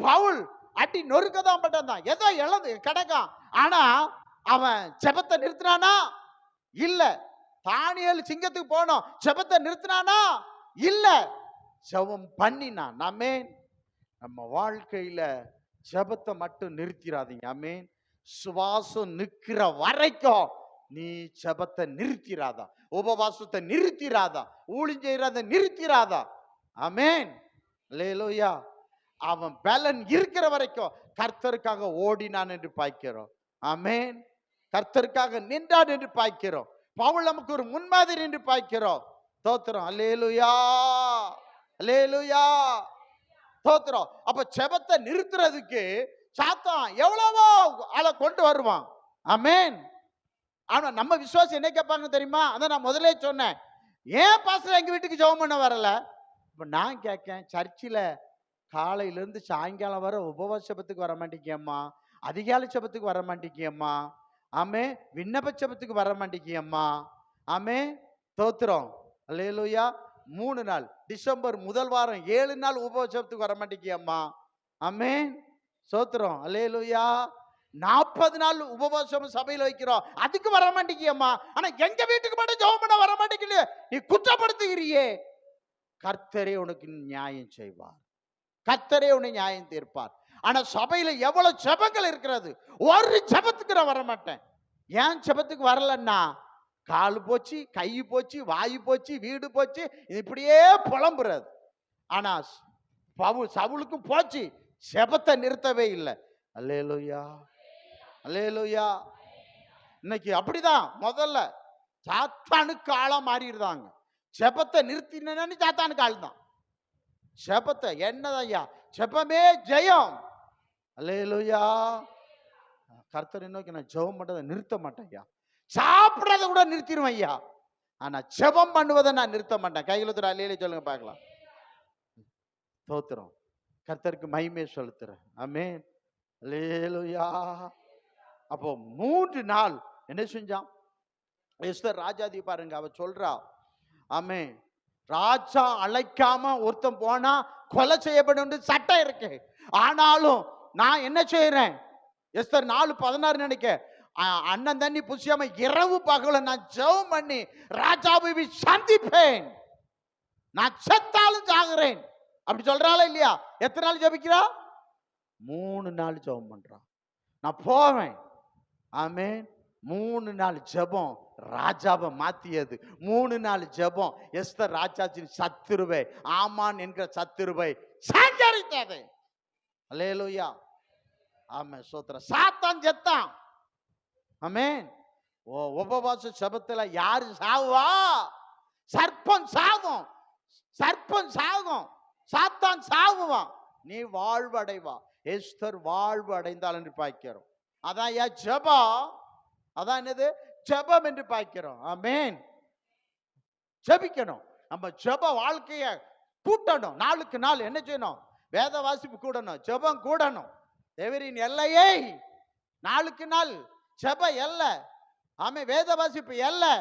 பவுல் அடி நொறுக்கதான் பட்டான், ஏதோ இழந்து கிடக்கான். ஆனா அவன் ஜெபத்தை நிறுத்தினானா? இல்ல. தானியேல் சிங்கத்துக்கு போனோம், ஜெபத்தை நிறுத்தினானா? இல்ல, ஜெபம் பண்ணினான். ஆமென். நம்ம வாழ்க்கையில ஜெபத்தை மட்டும் நிறுத்திராதீங்க. ஆமென். சுவாசம் நிற்கிற வரைக்கும் நீ ஜெபத்தை நிறுத்திராதா, உபவாசத்தை நிறுத்திராதா, ஊழியம் செய்யறத நிறுத்திராதா. ஆமென், அல்லேலூயா. அவன் பலன் இருக்கிற வரைக்கும் கர்த்தருக்காக ஓடினான் என்று பார்க்கிறோம். ஆமென். கர்த்தருக்காக நின்றான் என்று பார்க்கிறோம். பவுல் நமக்கு ஒரு முன்மாதிரி என்று பார்க்கிறோம். ஸ்தோத்திரம், அல்லேலூயா, அல்லேலூயா, ஸ்தோத்திரம். அப்ப ஜெபத்தை நிறுத்துறதுக்கு சாத்தான் எவ்வளவோ ஆளை கொண்டு வருவான். ஆமென். ஆனா நம்ம விசுவாசம் என்ன கேட்பாங்க தெரியுமா? அதான் நான் முதலே சொன்னேன், ஏன் பாஸ்டர் எங்க வீட்டுக்கு ஜெபம் பண்ண வரல? இப்ப நான் கேட்கேன், சர்ச்சில் காலையிலேருந்து சாயங்காலம் வர உபவாச ஜெபத்துக்கு வர மாட்டேங்கியம்மா, அதிகாலை ஜெபத்துக்கு வர மாட்டேங்கியம்மா, ஆமே, விண்ணப்ப ஜெபத்துக்கு வர மாட்டேங்கியம்மா, ஆமே, ஸ்தோத்திரம், அல்லேலூயா. 3 நாள், டிசம்பர் முதல் வாரம் 7 நாள் உபவாச ஜெபத்துக்கு வர மாட்டேங்கியம்மா, ஆமே, ஸ்தோத்திரம், அல்லேலூயா. 40 நாள் உபவாசம் சபையில் வைக்கிறோம், அதுக்கு வர மாட்டேங்கியம்மா. ஆனா எங்க வீட்டுக்கு மட்டும் ஜெபம் பண்ண வர மாட்டேங்குது, நீ குற்றப்படுத்துகிறியே. கர்த்தரே உனக்கு நியாயம் செய்வார், கர்த்தரே உன்னை நியாயம் தீர்ப்பார். ஆனா சபையில எவ்வளவு ஜெபங்கள் இருக்கிறது, ஒரு ஜெபத்துக்கு நான் வர மாட்டேன். ஏன் ஜெபத்துக்கு வரலன்னா, கால் போச்சு, கை போச்சு, வாயு போச்சு, வீடு போச்சு, இப்படியே புலம்புறது. ஆனா சவுலுக்கும் போச்சு, ஜெபத்தை நிறுத்தவே இல்லை. அல்லேலூயா, அல்லேலூயா. இன்னைக்கு அப்படிதான். முதல்ல சாத்தானுக்கு ஆளா மாறிடுறாங்க. ஜெபத்தை நிறுத்தினு சாத்தானுக்கு ஆள் தான். ஜெபத்தை என்னதான் ஐயா, ஜெபமே ஜெயம். அல்லேலூயா. கர்த்தரை நோக்கி நான் ஜெபம் பண்றதை நிறுத்த மாட்டேன் ஐயா, சாப்பிடுறத கூட நிறுத்திடுவேன் ஐயா, ஆனா ஜெபம் பண்ணுவதை நான் நிறுத்த மாட்டேன். கையில் அல்லேலூயா சொல்லுங்க பார்க்கலாம். ஸ்தோத்திரம், கர்த்தருக்கு மகிமை செலுத்துறேன். ஆமென், அல்லேலூயா. அப்போ 3 நாள் என்ன செஞ்சான்? எஸ்தர் ராஜாதி பாருங்க, அவ சொல்றா, ஆமே, ராஜா அழைக்காம ஒருத்தன் போனா கொலை செய்யப்படும் சட்டம் இருக்கு. ஆனாலும் நான் என்ன செய்யறேன்? எஸ்தர் 4:16 நினைக்க, அண்ணன் தண்ணி புசியாம இரவு பகல நான் ஜெபம் பண்ணி ராஜாவை சந்திப்பேன், நான் செத்தாலும் சாகுறேன் அப்படி சொல்றாளா இல்லையா? எத்தனை நாள் ஜெபிக்கிறா? 3 நாள் ஜெபம் பண்றான். நான் போவேன். ஆமென். 3 நாள் ஜெபம் ராஜாவை மாத்தியது. 3 நாள் ஜெபம் எஸ்தர் ராஜாச்சின் சத்துருவை, ஆமான் என்கிற சத்துருவை சங்கரித்தது. அல்லேலூயா. ஆமென். ஸ்தோத்திரம். சாத்தான் செத்தான். ஆமென். உபவாச ஜெபத்துல யாரு சாவா? சர்ப்பம் சாகும், சர்ப்பம் சாகும், சாத்தான் சாகுவான், நீ வாழ்வு அடைவா. எஸ்தர் வாழ்வு அடைந்தாள் என்று பார்க்கிறோம். அதான் ஜெபம். அதான் என்னது? ஜெபம் என்று பார்க்கிறோம். ஆமென். ஜெபிக்கணும். நம்ம ஜெப வாழ்க்கைய கூட்டணும். நாளுக்கு நாள் என்ன செய்யணும்? வேத வாசிப்பு கூடணும், ஜெபம் கூடணும். தேவரின் எல்லையை நாளுக்கு நாள் ஜெப எல்லை. ஆமே. வேத வாசிப்பு எல்லை,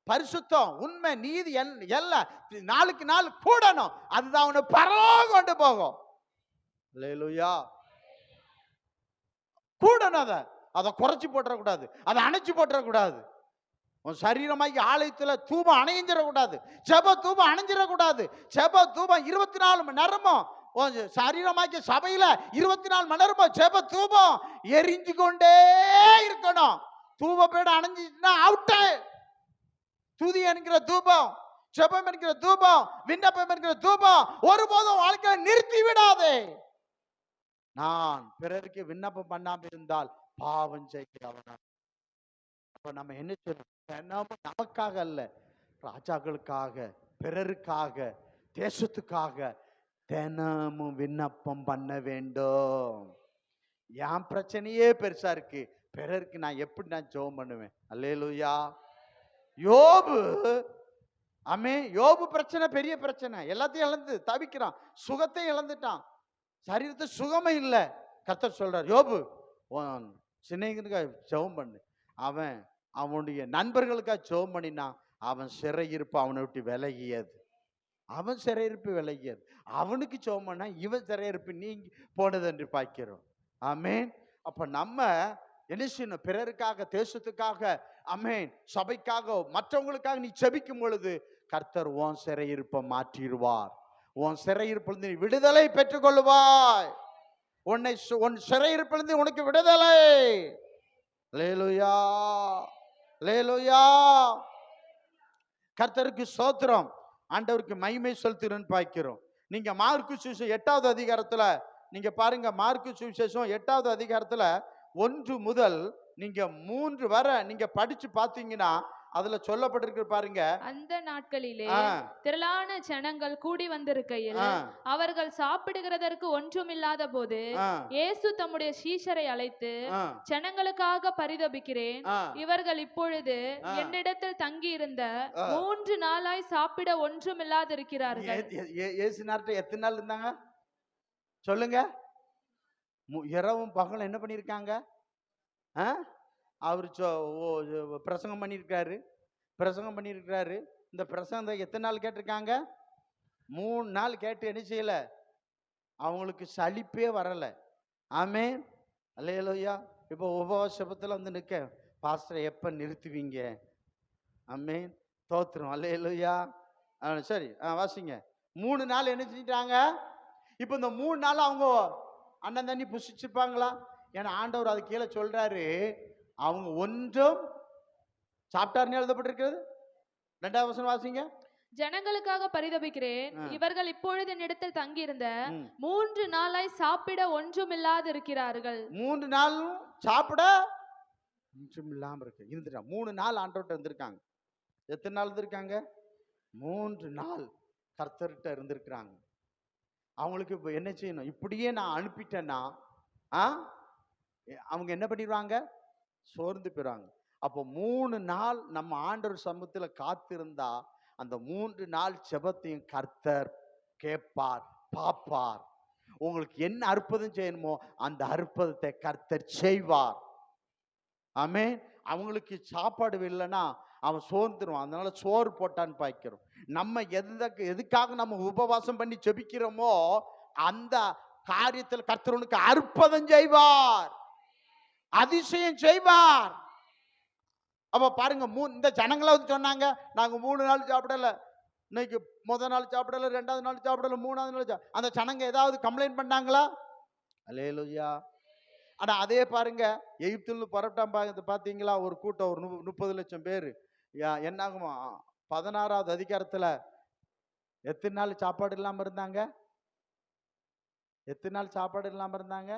பரிசுத்தம், உண்மை, நீதி எல்லை நாளுக்கு நாள் கூடணும். அதுதான் அவனை பரலோகம் கொண்டு போகும். அல்லேலூயா. கூடணும். அதை குறைச்சி போட்டுறக்கூடாது, அதை அணைச்சு போட்டுறக்கூடாது. உன் சரீரமாகி ஆலயத்தில் தூபம் அணைஞ்சிடக்கூடாது, ஜெப தூபம் அணைஞ்சிடக்கூடாது. ஜெப தூபம் 24 மணி நேரமும் சரீரமாக்கி சபையில 24 மணி நேரமும் ஜெப தூபம் எரிஞ்சு கொண்டே இருக்கணும். தூபப்பேட அணைஞ்சிச்சுன்னா அவுட்டு. துதி என்கிற தூபம், ஜெபம் என்கிற தூபம், விண்ணப்பம் என்கிற தூபம் ஒருபோதும் வாழ்க்கையை நிறுத்தி விடாதே. நான் பிறருக்கு விண்ணப்பம் பண்ணாம இருந்தால் பாவம் செய்கிறவனா. அப்ப நம்ம என்ன சொல்லணும்? நமக்காக அல்ல, ராஜாக்களுக்காக, பிறருக்காக, தேசத்துக்காக தினமும் விண்ணப்பம் பண்ண வேண்டும். என் பிரச்சனையே பெருசா இருக்கு, பிறருக்கு நான் எப்படி ஜெபம் பண்ணுவேன்? அல்லேலூயா. யோபு, ஆமே, யோபு பிரச்சனை பெரிய பிரச்சனை. எல்லாத்தையும் இழந்து தவிக்கிறான், சுகத்தை இழந்துட்டான், சரீரத்தை சுகமே இல்லை. கர்த்தர் சொல்றார், யோபு சின்னங்களுக்காக ஜெபம் பண்ணு. அவன் அவனுடைய நண்பர்களுக்காக ஜெபம் பண்ணினா அவன் சிறையிருப்பு அவனை விட்டு விலகியது. அவன் சிறையிருப்பு விலகியது. அவனுக்கு ஜெபம் பண்ணா இவன் சிறையிருப்பு நீங்கி போனது என்று பார்க்கிறோம். ஆமேன். அப்ப நம்ம என்ன செய்யணும்? பிறருக்காக, தேசத்துக்காக, ஆமேன், சபைக்காக, மற்றவங்களுக்காக நீ ஜெபிக்கும் பொழுது கர்த்தர் உன் சிறையிருப்பை மாற்றிடுவார். உன் சிறையிருப்பிலிருந்து நீ விடுதலை பெற்றுக் கொள்வாய். உன் சிறையிருப்பிலிருந்து உனக்கு விடுதலை. அல்லேலூயா, அல்லேலூயா. கர்த்தருக்கு ஸ்தோத்திரம். ஆண்டவருக்கு மகிமை செலுத்துறேன்னு பார்க்கிறோம். நீங்க மார்க்கு சுவிசேஷம் 8வது அதிகாரத்துல நீங்க பாருங்க. மார்க்கு சுவிசேஷம் 8வது அதிகாரத்துல 1 முதல் நீங்க 3 வரை நீங்க படிச்சு பாத்தீங்கன்னா அதுல சொல்லப்பட்டிருக்கு பாருங்க. அந்த நாட்களிலே திரளான ஜனங்கள் கூடி வந்திருக்கையில் அவர்கள் சாப்பிடுகிறதற்கு ஒன்றுமில்லாத போது இயேசு தம்முடைய சீஷரை அழைத்து, ஜனங்களுக்காக பரிதபிக்கிறேன், இவர்கள் இப்பொழுது என்னிடத்தில் தங்கி இருந்த 3 நாளாய் சாப்பிட ஒன்றுமில்லாதிருக்கிறார்கள். இயேசு நாட்டை எத்தனை நாள் இருந்தாங்க சொல்லுங்க? இரவும் பகலும் என்ன பண்ணிருக்காங்க? அவர் பிரசங்கம் பண்ணியிருக்கிறாரு. இந்த பிரசங்கம் எத்தனை நாள் கேட்டிருக்காங்க? 3 நாள் கேட்டு என்ன செய்யல? அவங்களுக்கு சலிப்பே வரல. ஆமென். அல்லேலூயா. இப்போ உபவாசத்துல வந்து நிற்க, பாஸ்டர் எப்ப நிறுத்துவீங்க? ஆமென். தோத்திரம். அல்லேலூயா. சரி, வாசிங்க. 3 நாள் என்ன செஞ்சிட்டாங்க? இப்போ இந்த 3 நாள் அவங்க அண்ணன் தண்ணி புசிச்சிருப்பாங்களா? ஏன்னா ஆண்டவர் அது கீழே சொல்றாரு, அவங்க ஒன்றும் சாப்பிட்டாருன்னு எழுதப்பட்டிருக்கிறது. 2வது வசனம் வாசிங்க. ஜனங்களுக்காக பரிதபிக்கிறேன், இவர்கள் இப்பொழுது என்னிடத்தில் தங்கியிருந்த 3 நாளாய் சாப்பிட ஒன்றுமில்லாது இருக்கிறார்கள். 3 நாளும் சாப்பிட ஒன்றும் இல்லாம இருக்கு இருந்துட்டாங்க. 3 நாள் ஆண்டவர்கிட்ட இருந்திருக்காங்க. எத்தனை நாள் இருந்திருக்காங்க? 3 நாள் கர்த்தர்கிட்ட இருந்திருக்கிறாங்க. அவங்களுக்கு இப்போ என்ன செய்யணும்? இப்படியே நான் அனுப்பிட்டேன்னா அவங்க என்ன பண்ணிடுவாங்க? சோர்ந்து போயிடுவாங்க. அப்போ 3 நாள் நம்ம ஆண்டவர் சமூகத்துல காத்திருந்தா அந்த 3 நாள் ஜெபத்தையும் கர்த்தர் கேட்பார், பாப்பார். உங்களுக்கு என்ன அற்புதம் செய்யணுமோ அந்த அற்புதத்தை கர்த்தர் செய்வார். ஆமென். அவங்களுக்கு சாப்பாடு இல்லைன்னா அவன் சோர்ந்துருவான். அதனால சோறு போட்டான்னு பார்க்கிறோம். நம்ம எதுக்காக நம்ம உபவாசம் பண்ணி ஜெபிக்கிறோமோ அந்த காரியத்தில் கர்த்தர் உனக்கு அற்புதம் செய்வார், அதிசயம் செய்வார். அப்ப பாருங்க, இந்த ஜனங்களை வந்து சொன்னாங்க, நாங்க 3 நாள் சாப்பிடல, இன்னைக்கு முதல் நாள் சாப்பிடல, 2வது நாள் சாப்பிடல, 3வது நாள் அந்த ஜனங்க ஏதாவது கம்ப்ளைண்ட் பண்ணாங்களா? அல்லேலூயா. ஆனா அதே பாருங்க, எகிப்திலிருந்து புறப்பட்டான் பாத்தீங்களா, ஒரு கூட்டம், ஒரு 30 லட்சம் பேர். என்னாகுமா 16வது அதிகாரத்துல எத்தனை நாள் சாப்பாடு இல்லாம இருந்தாங்க? எத்தனை நாள் சாப்பாடு இல்லாம இருந்தாங்க?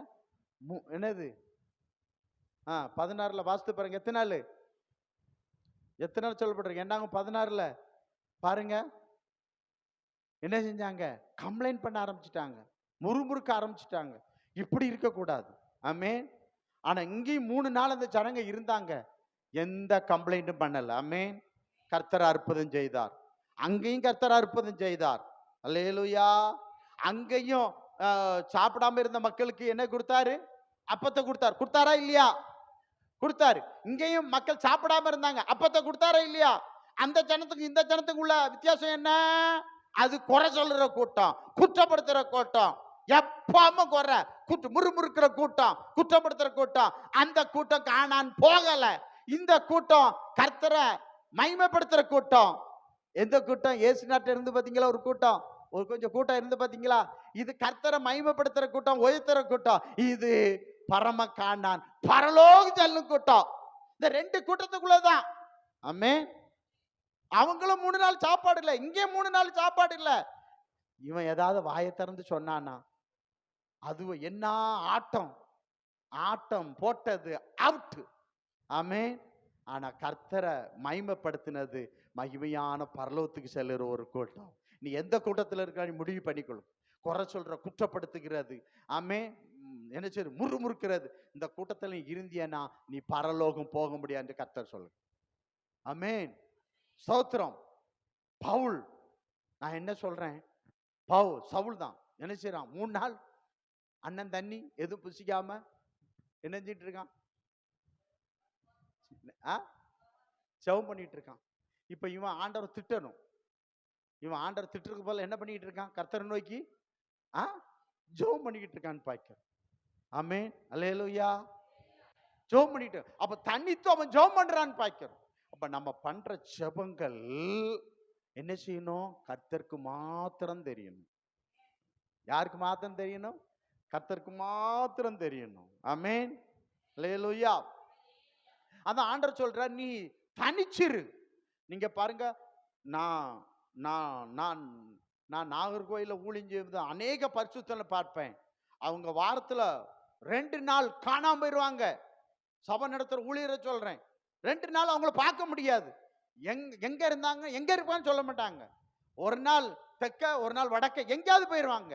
என்னது 16ல வாசித்து பாருங்க. எத்தனை நாள் சொல்லப்படுறீங்க? என்னாகும் 16ல பாருங்க, என்ன செஞ்சாங்க? கம்ப்ளைண்ட் பண்ண ஆரம்பிச்சிட்டாங்க, முறுமுறுக்க ஆரம்பிச்சிட்டாங்க. இப்படி இருக்கக்கூடாது. ஆமென். ஆனா இங்கேயும் 3 நாள் அந்த ஜனங்க இருந்தாங்க, எந்த கம்ப்ளைண்ட்டும் பண்ணல. ஆமென். கர்த்தர் அற்புதம் செய்தார். அங்கேயும் கர்த்தர் அற்புதம் செய்தார். அல்லேலூயா. அங்கேயும் சாப்பிடாம இருந்த மக்களுக்கு என்ன கொடுத்தாரு? அப்பத்தை கொடுத்தார். கொடுத்தாரா இல்லையா? கொடுத்தாரு. இங்கேயும் மக்கள் சாப்பிடாம இருந்தாங்க, அப்பத்தை கொடுத்தாரா இல்லையா? அந்த ஜனத்துக்கு இந்த ஜனத்துக்கு உள்ள வித்தியாசம் என்ன? அது குறை சொல்ற கூட்டம், குற்றப்படுத்துற கூட்டம், எப்பவும் குறை, முறுமுறுக்கிற கூட்டம், குற்றப்படுத்துற கூட்டம். அந்த கூட்டம் காணான் போகல. இந்த கூட்டம் கர்த்தரை மகிமைப்படுத்துற கூட்டம். எந்த கூட்டம்? இயேசு நாட்டில் இருந்து பாத்தீங்களா ஒரு கூட்டம், ஒரு கொஞ்சம் கூட்டம் இருந்து பாத்தீங்களா? இது கர்த்தரை மகிமைப்படுத்துற கூட்டம், உயர்த்துற கூட்டம். இது பரம காணான், பரலோக செல்லும் கூட்டம். இந்த 2 கூட்டத்துக்குள்ளதான். ஆமென். அவங்களும் 3 நாள் சாப்பாடு இல்லை, இங்கே 3 நாள் சாப்பாடு இல்லை. இவன் ஏதாவது வாயை திறந்து சொன்னானா, அது என்ன ஆட்டம், ஆட்டம் போட்டது அவுட். ஆமென். ஆனா கர்த்தரை மகிமைப்படுத்தினது மகிமையான பரலோகத்துக்கு செல்லுற ஒரு கூட்டம். நீ எந்த கூட்டத்தில் இருக்க, நீ முடிவு பண்ணிக்கொள்ளும். குறை சொல்ற, குற்றப்படுத்துகிறது, ஆமென், என்ன செய்ய, முறுமுறுக்கிறது, இந்த கூட்டத்தில் நீ இருந்தியனா நீ பரலோகம் போக முடியாது கர்த்தர் சொல்லு. ஆமென். ஸ்தோத்திரம். பவுல், நான் என்ன சொல்றேன், சவுல் தான் என்ன செய்யறான்? 3 நாள் அண்ணன் தண்ணி எதுவும் புசிக்காம என்ன செஞ்சிட்டு இருக்கான்? ஜெபம் பண்ணிட்டு இருக்கான். இப்ப இவன் ஆண்டவர் திட்டணும். இவன் ஆண்டவர் திட்டுறதுக்கு போல என்ன பண்ணிட்டு இருக்கான்? கர்த்தரை நோக்கி ஜெபம் பண்ணிக்கிட்டு இருக்கான்னு பாக்க. ஆமென். அல்லேலூயா. ஜெபம் பண்ணிட்டு, அப்ப தண்ணித்து அவன் ஜெபம் பண்றான்னு பாக்கிறோம். அப்ப நம்ம பண்ற ஜெபங்கள் என்ன செய்யணும்? கர்த்தருக்கு மாத்திரம் தெரியணும். யாருக்கு மாத்திரம் தெரியணும்? கர்த்தருக்கு மாத்திரம் தெரியணும். ஆமென். அல்லேலூயா. அதான் ஆண்டவர் சொல்ற, நீ தனிச்சிரு. நீங்க பாருங்க, நான் நான் நான் நான் நாகர்கோயில ஊழியம் அநேக பரிசுத்தங்களை பார்ப்பேன். அவங்க வாரத்துல 2 நாள் காணாம போயிருவாங்க. சபை நடத்துற ஊழியரை சொல்றேன், 2 நாள் அவங்கள பார்க்க முடியாது. எங்க இருந்தாங்க, எங்க இருப்பான்னு சொல்ல மாட்டாங்க. ஒரு நாள் தெற்க, ஒரு நாள் வடக்க, எங்கேயாவது போயிருவாங்க.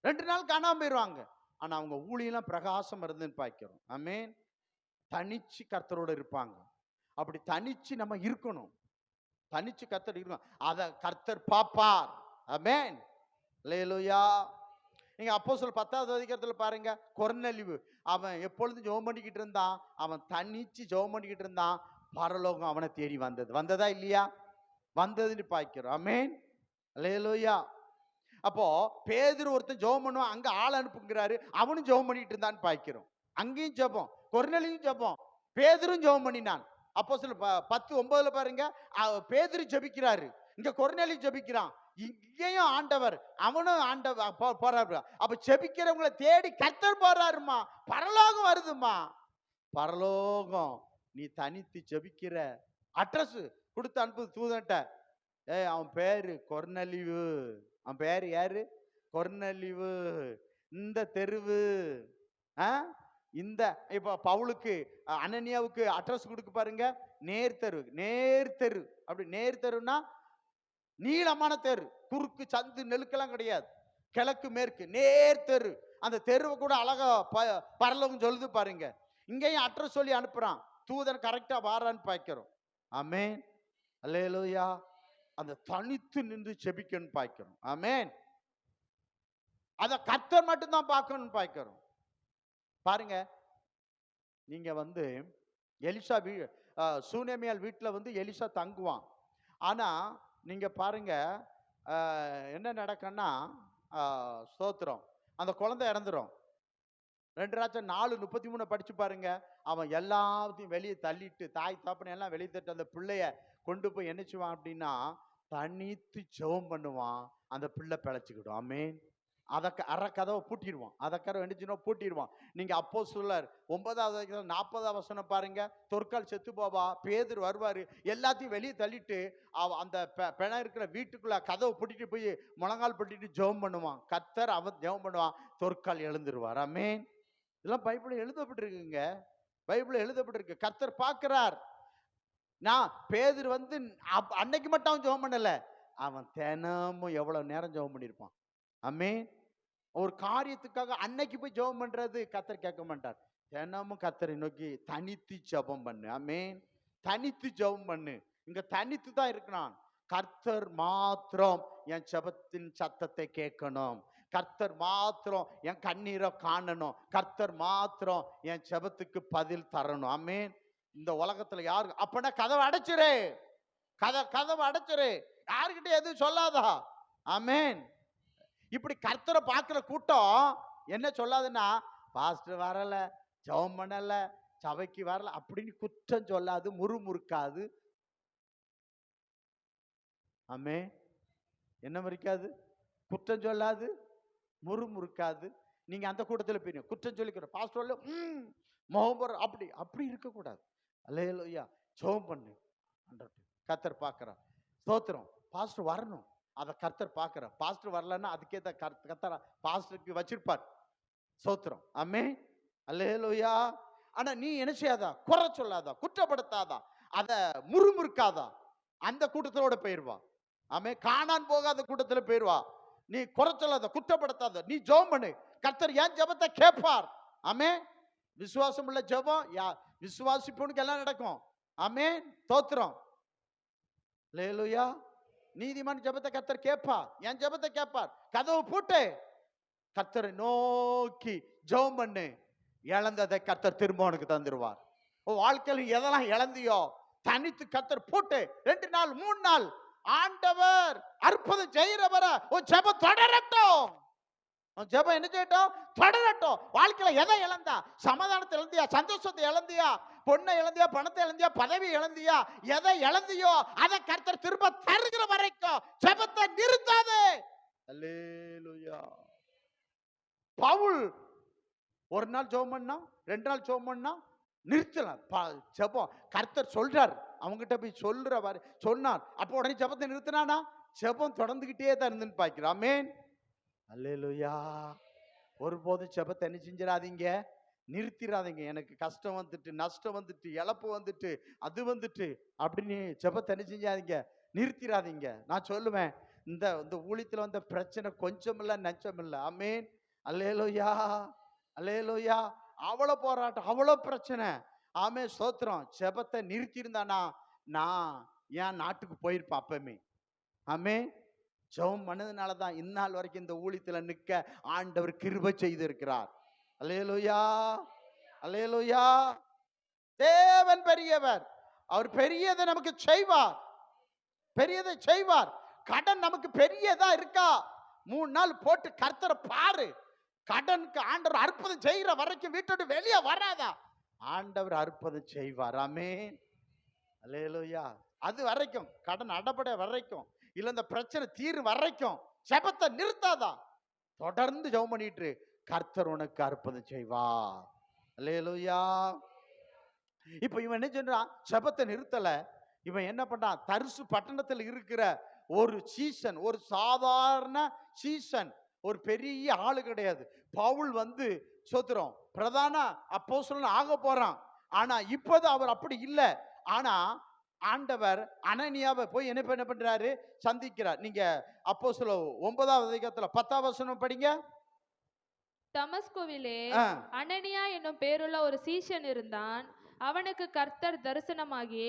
2 நாள் காணாம போயிருவாங்க. ஆனா அவங்க ஊழியெல்லாம் பிரகாசம் இருந்துன்னு பார்க்கிறோம். ஆமென். தனிச்சு கர்த்தரோட இருப்பாங்க. அப்படி தனிச்சு நம்ம இருக்கணும். தனிச்சு கர்த்தர் இருக்கணும். அத கர்த்தர் பாப்பார். ஆமென். அல்லேலூயா. நீங்க அப்போஸ்தலர் 10வது அதிகாரத்துல பாருங்க, கொர்நேலியு அவன் எப்பொழுதும் ஜெபம் பண்ணிக்கிட்டு இருந்தான். அவன் தனிச்சு ஜெபம் பண்ணிக்கிட்டு இருந்தான். பரலோகம் அவனை தேடி வந்தது. வந்ததா இல்லையா? வந்ததுன்னு பார்க்கிறோம். ஆமென். அல்லேலூயா. அப்போ பேதுரு ஒருத்தன் ஜெபம் பண்ணுவான், அங்க ஆள் அனுப்புங்கிறாரு, அவனும் ஜெபம் பண்ணிட்டு இருந்தான்னு பார்க்கிறோம். அங்கேயும் ஜெபம், கொர்நேலியும் ஜெபம், பேதுரும் ஜெபம் பண்ணினான். அப்போஸ்தலர் 10:9 பாருங்க, பேதுரு ஜெபிக்கிறாரு, இங்க கொர்நேலியு ஜெபிக்கிறான். இங்கேயும் ஆண்டவர், அவனும் ஆண்டவர் போறாரு. அப்ப ஜெபிக்கிறவங்களை தேடி கர்த்தர் போறாருமா. பரலோகம் வருதுமா. பரலோகம் நீ தனித்து ஜெபிக்கிற அட்ரஸ் கொடுத்து அனுப்பு தூதன்ட்ட. அவன் பேரு கொர்நேலியு. அவன் பேரு யாரு? கொர்நேலியு. இந்த தெருவு, இந்த இப்ப பவுலுக்கு அனனியாவுக்கு அட்ரஸ் கொடுக்க பாருங்க, நேர் தெரு. நேர் தெரு, அப்படி நேர் தெருன்னா நீளமான தெரு, குறுக்கு சந்து நெருக்கெல்லாம் கிடையாது, கிழக்கு மேற்கு நேர் தெரு. அந்த தெருவை கூட அழகா பரலோகம் சொல்லுது பாருங்க. இங்கேயும் அட்ரஸ் சொல்லி அனுப்புறான், தூதன் கரெக்டா வாரான்னு பார்க்கிறோம். ஆமென். அல்லேலூயா. அந்த தனித்து நின்று செபிக்கணும் பார்க்கிறோம். ஆமென். அத கர்த்தர் மட்டும்தான் பார்க்கணும் பார்க்கிறோம். பாருங்க, நீங்க எலிசா சூனேமியால் வீட்டில் எலிசா தங்குவான். ஆனா நீங்க பாருங்க, என்ன நடக்குன்னா, ஸ்தோத்திரம், அந்த குழந்தை இறந்துரும். 2 ராஜாக்கள் 4:33 படிச்சு பாருங்க. அவன் எல்லாத்தையும் வெளியே தள்ளிட்டு, தாய் தாப்பனை எல்லாம் வெளியே தட்டு அந்த பிள்ளைய கொண்டு போய் என்ன செய்வான் அப்படின்னா தனித்து ஜெபம் பண்ணுவான். அந்த பிள்ளை பிழைச்சுக்கிடும். ஆமென். அரை கதவை பூட்டிடுவான். அதை கதவை என்ன பூட்டிடுவான். நீங்க அப்போஸ்தலர் 9வது 40வது வசனம் பாருங்க. தொற்கால் செத்து போவா, பேதுரு வருவாரு, எல்லாத்தையும் வெளியே தள்ளிட்டு அந்த பிணம் இருக்கிற வீட்டுக்குள்ள கதவை பூட்டிட்டு போய் முழங்கால் பட்டிட்டு ஜெபம் பண்ணுவான். கர்த்தர் அவன் ஜெபம் பண்ணுவான், தொற்கால் எழுந்துருவார். ஆமென். இதெல்லாம் பைபிள் எழுதப்பட்டிருக்குங்க. பைபிள் எழுதப்பட்டிருக்கு. கர்த்தர் பார்க்கிறார். நான் பேதுரு வந்து அன்னைக்கு மட்டும் அவன் ஜெபம் பண்ணல, அவன் தினமும் எவ்வளவு நேரம் ஜெபம் பண்ணியிருப்பான். ஆமென். ஒரு காரியத்துக்காக அன்னைக்கு போய் ஜெபம் பண்றது கர்த்தர் கேட்க மாட்டார். தினமும் கர்த்தரை நோக்கி தனித்து ஜெபம் பண்ணு. ஆமென். தனித்து ஜெபம் பண்ணு. இங்க தனித்து தான் இருக்கிறான். கர்த்தர் மாத்திரம் என் ஜெபத்தின் சத்தத்தை கேட்கணும். கர்த்தர் மாத்திரம் என் கண்ணீரை காணணும். கர்த்தர் மாத்திரம் என் ஜெபத்துக்கு பதில் தரணும். ஆமென். இந்த உலகத்துல யாரு அப்பனா கதவை அடைச்சிரு, கதவை அடைச்சிரு, யாருக்கிட்ட எதுவும் சொல்லாதா. ஆமென். இப்படி கர்த்தரை பார்க்கிற கூட்டம் என்ன சொல்லாதுன்னா, பாஸ்டர் வரல, ஜெபம் பண்ணல, சபைக்கு வரல அப்படின்னு குற்றம் சொல்லாது, முறுமுறுக்காது. ஆமே, என்ன மறிக்காது, குற்றம் சொல்லாது, முறுமுறுக்காது. நீங்க அந்த கூட்டத்தில் போய் குற்றம் சொல்லிக்கிற பாஸ்டர் முகம்பர் அப்படி அப்படி இருக்கக்கூடாது. அல்லேலூயா. ஜெபம் பண்ணு, கர்த்தர் பார்க்கிறார். ஸ்தோத்திரம். பாஸ்டர் வரணும், அதை கர்த்தர் பார்க்கிறார். பாஸ்டர் வரலன்னா அதுக்கேற்ற கர்த்தர் பாஸ்டருக்கு வச்சிருப்பார். ஸ்தோத்திரம். ஆமென். அல்லேலூயா. ஆனா நீ என்ன செய்யாதா, குறை சொல்லாதா, குற்றப்படுத்தாதா, அத முறுமுறுக்காதா. அந்த கூட்டத்தோட போயிருவா. ஆமென். காணான் போகாத கூட்டத்துல போயிருவா. நீ குறை சொல்லாத, குற்றப்படுத்தாத, நீ ஜெபம் பண்ணு. கர்த்தர் என் ஜெபத்தை கேட்பார். ஆமென். விசுவாசம் உள்ள ஜெபம் விசுவாசிப்பவனுக்கு எல்லாம் நடக்கும். ஆமென். ஸ்தோத்திரம். அல்லேலூயா. நீதிமான் ஜெபத்தை கர்த்தர் கேட்பார். என் ஜெபத்தை கேட்பார். கதவு பூட்டு, கர்த்தரை நோக்கி ஜெபம் பண்ணு. இழந்ததை கர்த்தர் திரும்ப உனக்கு தந்துருவார். வாழ்க்கையில் எதெல்லாம் இழந்தியோ தனித்து கர்த்தர் பூட்டு. 2 நாள் 3 நாள் ஆண்டவர் அற்புதம் செய்யறவர உன் ஜெபம் தொடரட்டும். ஜெபம் என்ன செய்யட்டும், தொடரட்டும். வாழ்க்கையில எதை இழந்தா, சமாதானத்தை இழந்தியா, சந்தோஷத்தை இழந்தியா, பொண்ணை இழந்தியா, பணத்தை இழந்தியா, பதவி இழந்தியா, எதை இழந்தியோ அதை கர்த்தர் திரும்ப தருகிற வரைக்கும் ஜெபத்தை நிறுத்தாதே. அல்லேலூயா. பவுல் ஒரு நாள் ஜெபம் பண்ணா, 2 நாள் ஜெபம் பண்ணா, நிறுத்தலாம் ஜெபம். கர்த்தர் சொல்றார், அவங்ககிட்ட போய் சொன்னார். அப்போ உடனே ஜெபத்தை நிறுத்தினானா, ஜெபம் தொடர்ந்துகிட்டே தான் இருந்துன்னு பாக்கிறோம். ஆமென். அல்லேலூயா. ஒருபோதும் ஜெபத்தை என்ன செஞ்சிடாதீங்க, நிறுத்திடாதீங்க. எனக்கு கஷ்டம் வந்துட்டு, நஷ்டம் வந்துட்டு, இழப்பு வந்துட்டு, அது வந்துட்டு அப்படின்னு ஜெபத்தை என்ன செஞ்சாதீங்க, நிறுத்திடாதீங்க. நான் சொல்லுவேன், இந்த ஊழியத்தில் வந்த பிரச்சனை கொஞ்சம் இல்லை, நஞ்சம் இல்லை. ஆமென். அல்லேலூயா. அல்லேலூயா. அவ்வளோ போராட்டம், அவ்வளோ பிரச்சனை. ஆமென். ஸ்தோத்திரம். ஜெபத்தை நிறுத்தி இருந்தானா நான் என் நாட்டுக்கு போயிருப்பேன் அப்பமே. ஆமென். ஜெபம் பண்ணதுனால தான் இந்நாள் வரைக்கும் இந்த ஊழியத்தில் நிற்க ஆண்டவர் கிருபை செய்திருக்கிறார். அல்லேலூயா. அல்லேலூயா. தேவன் பெரியவர். அவர் பெரியதை நமக்கு செய்வார், பெரியதை செய்வார். கடன் நமக்கு பெரியதா இருக்கா, 3 நாள் போட்டு கர்த்தரை பாரு. கடனுக்கு ஆண்டவர் அற்புதம் செய்கிற வரைக்கும் வீட்டோடு வெளியே வராதா, ஆண்டவர் அற்புதம் செய்வார். ஆமென். அல்லேலூயா. அது வரைக்கும், கடன் அடப்பட வரைக்கும், இல்ல இந்த பிரச்சனை தீர் வரைக்கும் ஜெபத்தை நிறுத்தாதா, தொடர்ந்து ஜெபம் பண்ணிட்டு கர்த்தர் உனக்கு அற்புதம் செய்வார். அல்லேலூயா. இப்ப இவன் என்ன சொல்றான், ஜெபத்தை நிறுத்தல. இவன் என்ன பண்றான், தர்சு பட்டணத்தில் இருக்கிற ஒரு சீசன், ஒரு சாதாரண சீசன், ஒரு பெரிய ஆளு கிடையாது. பவுல் வந்து சோத்திரம் பிரதான அப்போஸ்தலன் ஆக போறான். ஆனா இப்போது அவர் அப்படி இல்லை. ஆனா ஆண்டவர் அனனியாவை போய் என்ன பண்றாரு, சந்திக்கிறார். நீங்க அப்போஸ்தலர் 9வது அதிகாரத்துல 10வது வசனம் படிங்க. தமஸ்குவிலே அனனியா என்னும் பேருள்ள ஒரு சீஷன் இருந்தான். அவனுக்கு கர்த்தர் தரிசனமாகி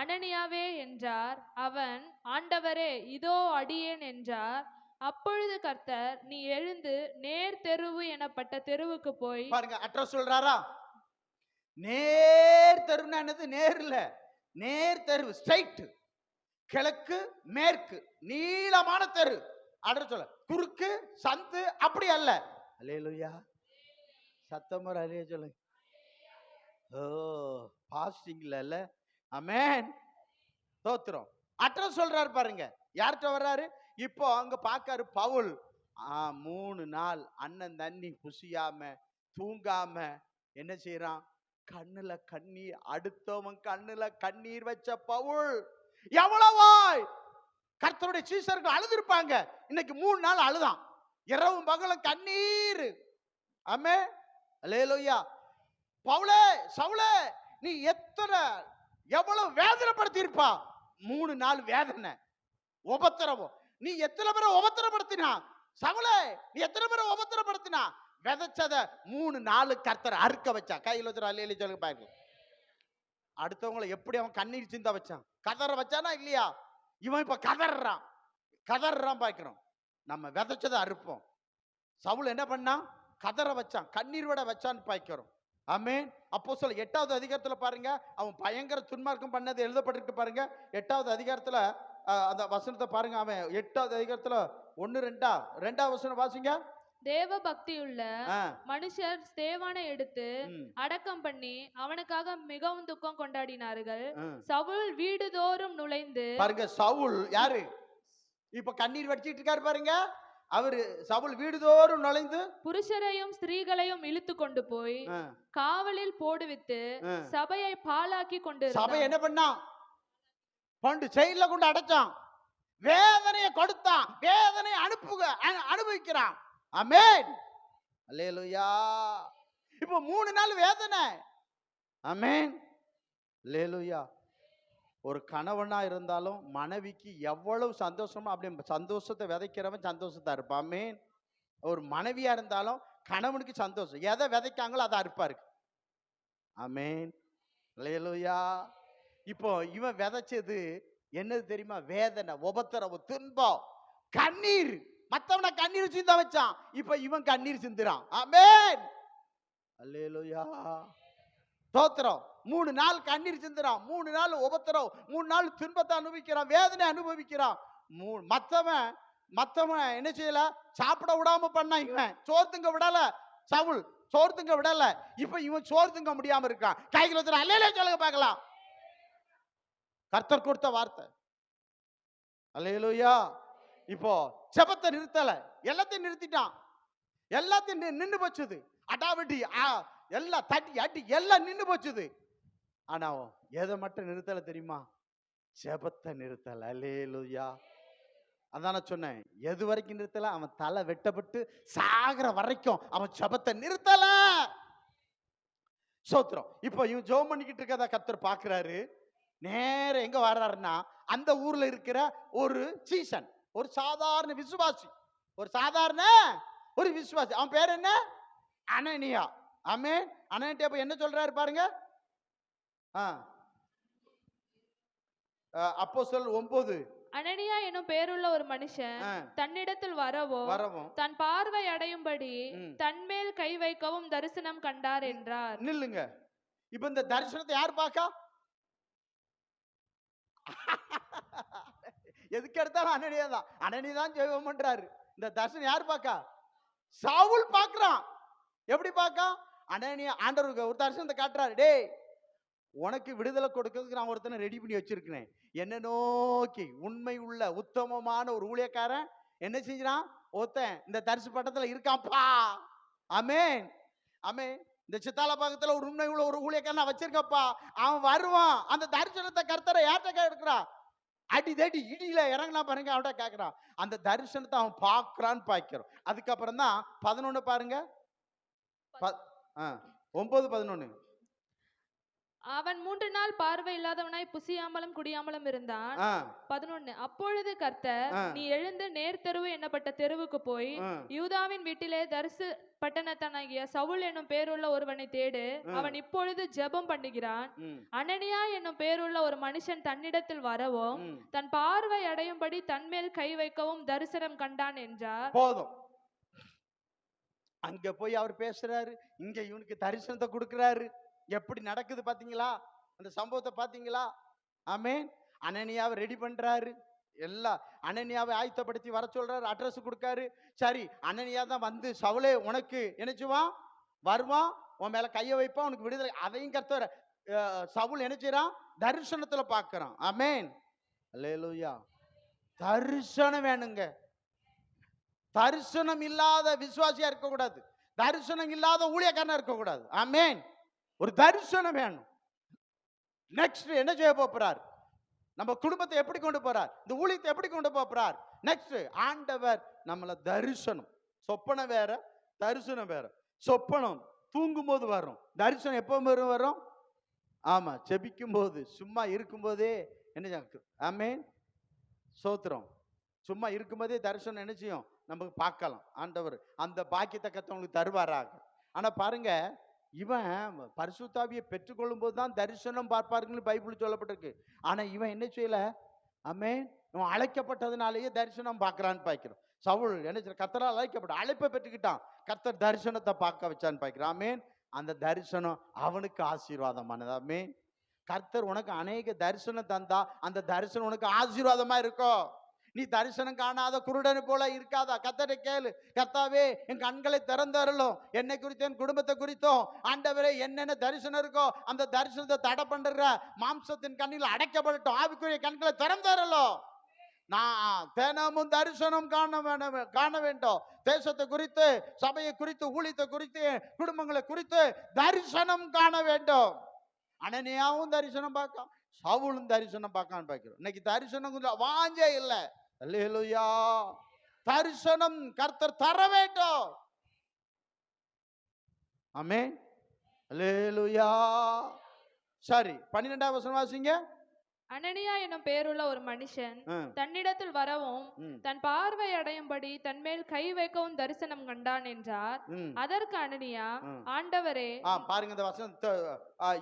அனனியாவே என்றார். அவன் ஆண்டவரே இதோ அடியேன் என்றார். அப்பொழுது கர்த்தர், நீ எழுந்து நேர் தெருவு எனப்பட்ட தெருவுக்கு போய் பாருங்க. அட்ரஸ் சொல்றாரா, நேர் தெருன்னா என்னது, நேர் இல்ல, நேர் தெரு, ஸ்ட்ரைட், கிழக்கு மேற்கு, நீளமான தெரு. அட்ரஸ் சொல்ல, குறுக்கு சந்து அப்படி அல்ல. அல்லேலூயா. சத்தமா அலைய சொல்லுங்க. ஓ, பாஸ்டிங்ல ஆமென். தோத்திரம். அட்ரஸ் சொல்றாரு பாருங்க. யார்கிட்ட வர்றாரு? இப்போ அங்க பாக்காரு பவுல். 3 நாள் அண்ணன் தண்ணி புசியாம தூங்காம என்ன செய்யறான்? கண்ணுல கண்ணீர், அடுத்தவன் கண்ணுல கண்ணீர் வச்ச பவுல் எவ்வளவாய் கர்த்தருடைய சீஷர்கள் அழுதுருப்பாங்க. இன்னைக்கு 3 நாள் அழுதான், இரவும் பகலும் கண்ணீர். ஆமே, அல்லேலூயா. பவுலே, சவுலே, நீ எவ்வளவு வேதனைப்படுத்தி இருப்பா? 3 நாள் வேதனை, உபத்திரவம். நீ எத்தனை பேரை உபத்திரப்படுத்தினா? சவுலே, நீ எத்தனை பேரை உபத்திரப்படுத்தினா? விதைச்சத 3 நாள் கர்த்தர் அறுக்க வச்சா. கையில் வச்சு அல்லேலூயா சொல்லுங்க பாருங்க. அடுத்தவங்களை எப்படி அவன் கண்ணீர் சிந்த வச்சான்? கதற வச்சானா இல்லையா? இவன் இப்ப கதறான் பாய்க்கிறோம். நம்ம விதைச்சதை அறுப்போம். சவுல் என்ன பண்ணா? கதற வச்சான், கண்ணீர் விட வச்சான்னு பாய்க்கிறோம். ஆமென். அப்போஸ்தலர் 8வது அதிகாரத்துல பாருங்க, அவன் பயங்கர துன்மார்க்கம் பண்ணது எழுதப்பட்டிருக்கு பாருங்க. 8வது அதிகாரத்துல அந்த வசனத்தை பாருங்க. அவன் 8வது அதிகாரத்துல 1-2 வசனம் வாசிங்க. தேவ பக்தியுள்ள மனுஷர் ஸ்தேவானை எடுத்து அடக்கம் பண்ணி அவனுக்காக மிகவும் துக்கம் கொண்டாடினார்கள். சவுல் வீடுதோறும் நுழைந்து பாருங்க, சவுல் யாரு? இப்ப கண்ணீர் வடிச்சிட்டு இருக்காரு பாருங்க. அவரு சவுல் வீடுதோறும் நுழைந்து புருஷரையும் ஸ்திரீகளையும் இழுத்து கொண்டு போய் காவலில் போடுவித்து சபையை பாழாக்கி கொண்டு. சபை என்ன பண்ணா? கொண்டு செயல கொண்டு அடைச்சான், வேதனையை கொடுத்தான், வேதனையை அனுபவிக்கிறான். ஆமென், அல்லேலூயா. இப்போ 3 நாள் வேதனை. ஆமென், அல்லேலூயா. ஒரு கணவனா இருந்தாலும் மனைவிக்கு எவ்வளவு சந்தோஷமோ அப்படி சந்தோஷத்தை விதைக்கிறவன் சந்தோஷத்தை இருப்பான். ஆமென். ஒரு மனைவியா இருந்தாலும் கணவனுக்கு சந்தோஷம், எதை விதைக்காங்களோ அதை அறுப்பாரு. ஆமென், அல்லேலூயா. இப்போ இவன் விதைச்சது என்னது தெரியுமா? வேதனை, உபத்திரவு, துன்பம், கண்ணீர். மத்தவன கண்ணீர் சிந்த வச்சான், இப்ப இவன் கண்ணீர் சிந்துறான். ஆமென், அல்லேலூயா. தோத்திரம். 3 நாள் கண்ணீர் சிந்துறான், 3 நாள் உபத்திரம், 3 நாள் துன்பத்தை அனுபவிக்கிறான், வேதனை அனுபவிக்கிறான். மத்தவன் என்ன செய்யல? சாப்பிட விடாம பண்ண இவன் சோர்த்துங்க விடல. சவுல் சோர்த்துங்க விடல. இப்ப இவன் சோர்த்துங்க முடியாம இருக்கான். கைகள் வச்சு அல்லேலூயா சொல்லுங்க பார்க்கலாம். கர்த்தர் கொடுத்த வார்த்தை. அல்லேலூயா. இப்போ ஜெபத்தை நிறுத்தல, எல்லாத்தையும் நிறுத்திட்டான். எல்லாத்தையும் நின்னு போச்சுது. அடாவடி எல்லாம் தட்டி அடி எல்லாம் நின்னு போச்சுது. ஆனா எதை மட்டும் நிறுத்தல தெரியுமா? ஜெபத்தை நிறுத்தல. அல்லேலூயா. அதான் நான் சொன்னேன், எது வரைக்கும் நிறுத்தல? அவன் தலை வெட்டப்பட்டு சாகிற வரைக்கும் அவன் ஜெபத்தை நிறுத்தல. சோத்திரம். இப்போ இவன் ஜெபம் பண்ணிக்கிட்டு இருக்கத கர்த்தர் பாக்குறாரு. நேர எங்க வர்றாருன்னா, அந்த ஊர்ல இருக்கிற ஒரு சீசன், ஒரு சாதாரண விசுவாசி, ஒரு விசுவாசி. அவன் பேர் என்ன? அனனியா. ஆமென். அனனியா என்ன சொல்றாரு பாருங்க. அப்போஸ்தலர் 9. அனனியா எனும் பேருள்ள ஒரு மனுஷன் தன்னிடத்தில் வரவும் தன் பார்வை அடையும்படி தன்மேல் கை வைக்கவும் தரிசனம் கண்டார் என்றார். நில்லுங்க. இப்ப இந்த தரிசனத்தை யார் பாக்கா? எதுக்கு எடுத்தாலும் அனனியா தான். அனனியா தான் ஜெபம் பண்றாரு. இந்த தரிசனம் யார் பாக்கா? சவுல் பாக்குறான். எப்படி பாக்கா? அனனியா ஆண்டவருக்கு ஒரு தரிசனத்தை காட்டுறாரு. டேய், உனக்கு விடுதலை கொடுக்கிறதுக்கு நான் ஒருத்தனை ரெடி பண்ணி வச்சிருக்கிறேன். என்ன நோக்கி உண்மை உள்ள உத்தமமான ஒரு ஊழியக்காரன் என்ன செஞ்சான்? ஒருத்தன் இந்த தரிசு பட்டத்துல இருக்கான்ப்பா. ஆமென், ஆமென். இந்த சித்தால பாகத்துல ஒரு உண்மை உள்ள ஒரு ஊழியக்காரன் வச்சிருக்கப்பா. அவன் வருவான். அந்த தரிசனத்தை கர்த்தரை யார்கிட்ட எடுக்கிறான்? அடி தடி இடியில இறங்கினா பாருங்க, அவன்கிட்ட கேட்கிறான். அந்த தரிசனத்தை அவன் பார்க்கிறான்னு பாக்கிறோம். அதுக்கப்புறம் தான் 11 பாருங்க. 9:11. அவன் 3 நாள் பார்வை இல்லாதவனாய் புசியாமலும் குடியாமலும் இருந்தான். 11. அப்பொழுது கர்த்தர், நீ எழுந்து நேர்த்தெருவு என்னப்பட்ட தெருவுக்கு போய் யூதாவின் வீட்டிலே தரிசு பட்டணத்தானாகிய சவுல் என்னும் பேருள்ள ஒருவனை தேடு. அவன் இப்பொழுது ஜெபம் பண்ணுகிறான். அனனியா என்னும் பேருள்ள ஒரு மனுஷன் தன்னிடத்தில் வரவும் தன் பார்வை அடையும்படி தன்மேல் கை வைக்கவும் தரிசனம் கண்டான் என்றார். போதும். அங்க போய் அவர் பேசுறாரு, இங்க இவனுக்கு தரிசனத்தை கொடுக்கிறாரு. எப்படி நடக்குது பாத்தீங்களா? அந்த சம்பவத்தை பாத்தீங்களா? ஆமென். அனனியாவை ரெடி பண்றாரு. எல்லாம் அனனியாவை ஆயத்தப்படுத்தி வர சொல்றாரு. அட்ரஸ் கொடுக்காரு. சரி, அனனியா தான் வந்து சவுலே உனக்கு என்னச்சுவான் வருவான், உன் மேல கையை வைப்பான், உனக்கு விடுதலை. அதையும் கர்த்தர் சவுல் என்ன செய்றான்? தரிசனத்துல பார்க்கறான். ஆமென். அல்லேலூயா. தரிசனம் வேணுங்க. தரிசனம் இல்லாத விசுவாசியா இருக்கக்கூடாது. தரிசனம் இல்லாத ஊழியக்காரனா இருக்கக்கூடாது. ஆமென். ஒரு தரிசனம் வேணும். நெக்ஸ்ட் என்ன செய்ய போறார்? நம்ம குடும்பத்தை எப்படி கொண்டு போறார்? இந்த ஊழியத்தை எப்படி கொண்டு போறார்? நெக்ஸ்ட் ஆண்டவர் நம்மள தரிசனம். சொப்பனம் வேற, தரிசனம் வேற. சொப்பனம் தூங்கும் போது வரும், தரிசனம் எப்போ வரும்? ஆமா, செபிக்கும் போது, சும்மா இருக்கும்போதே என்ன ஆமென், சோத்திரம். சும்மா இருக்கும்போதே தரிசனம் என்ன செய்யும்? நமக்கு பார்க்கலாம். ஆண்டவர் அந்த பாக்கியத்தை கர்த்தருக்கு தருவாராக. ஆனா பாருங்க, இவன் பரிசுத்தாவியை பெற்றுக்கொள்ளும் போது தான் தரிசனம் பார்ப்பார்கள் பைபிள் சொல்லப்பட்டிருக்கு. ஆனா இவன் என்ன செய்யல? ஆமென். இவன் அழைக்கப்பட்டதுனாலேயே தரிசனம் பார்க்கறான்னு பார்க்கிறோம். சவுல் என்ன செய்ய? கர்த்தரால் அழைக்கப்பட்ட அழைப்பை பெற்றுக்கிட்டான். கர்த்தர் தரிசனத்தை பார்க்க வச்சான்னு பார்க்கிறோம். ஆமென். அந்த தரிசனம் அவனுக்கு ஆசீர்வாதமானது. ஆமென். கர்த்தர் உனக்கு அநேக தரிசனம் தந்தா அந்த தரிசனம் உனக்கு ஆசீர்வாதமா இருக்கும். நீ தரிசனம் காணாத குருடனை போல இருக்காதா? கர்த்தரை கேளு. கர்த்தாவே, என் கண்களை திறந்தருளும், என்னை குறித்தும் என் குடும்பத்தை குறித்தும் ஆண்டவரே என்னென்ன தரிசனம் இருக்கோ அந்த தரிசனத்தை தடை பண்ற மாம்சத்தின் கண்ணில் அடைக்கப்படட்டும், ஆவிக்குரிய கண்களை திறந்தருளும். நான் தினமும் தரிசனம் காண வேண்டும். தேசத்தை குறித்து, சபையை குறித்து, ஊழியத்தை குறித்து, குடும்பங்களை குறித்து தரிசனம் காண வேண்டும். அனனியாவும் தரிசனம் பார்க்க, சவுலும் தரிசனம் பார்க்கான்னு பார்க்கிறோம். இன்னைக்கு தரிசனம் வாஞ்சே இல்லை. அல்லேலூயா. தரிசனம் கர்த்தர் தர வேண்டும். ஆமென். அல்லேலூயா. சரி, 12ஆம் வசனம் வாசிங்க. அனனியா என்னும் பேருள்ள ஒரு மனுஷன் தன்னிடத்தில் வரவும் தன் பார்வை அடையும்படி தன்மேல் கை வைக்கவும் தரிசனம் கண்டான் என்றார். அதற்கு அனனியா, ஆண்டவரே, பாருங்க இந்த வசனம்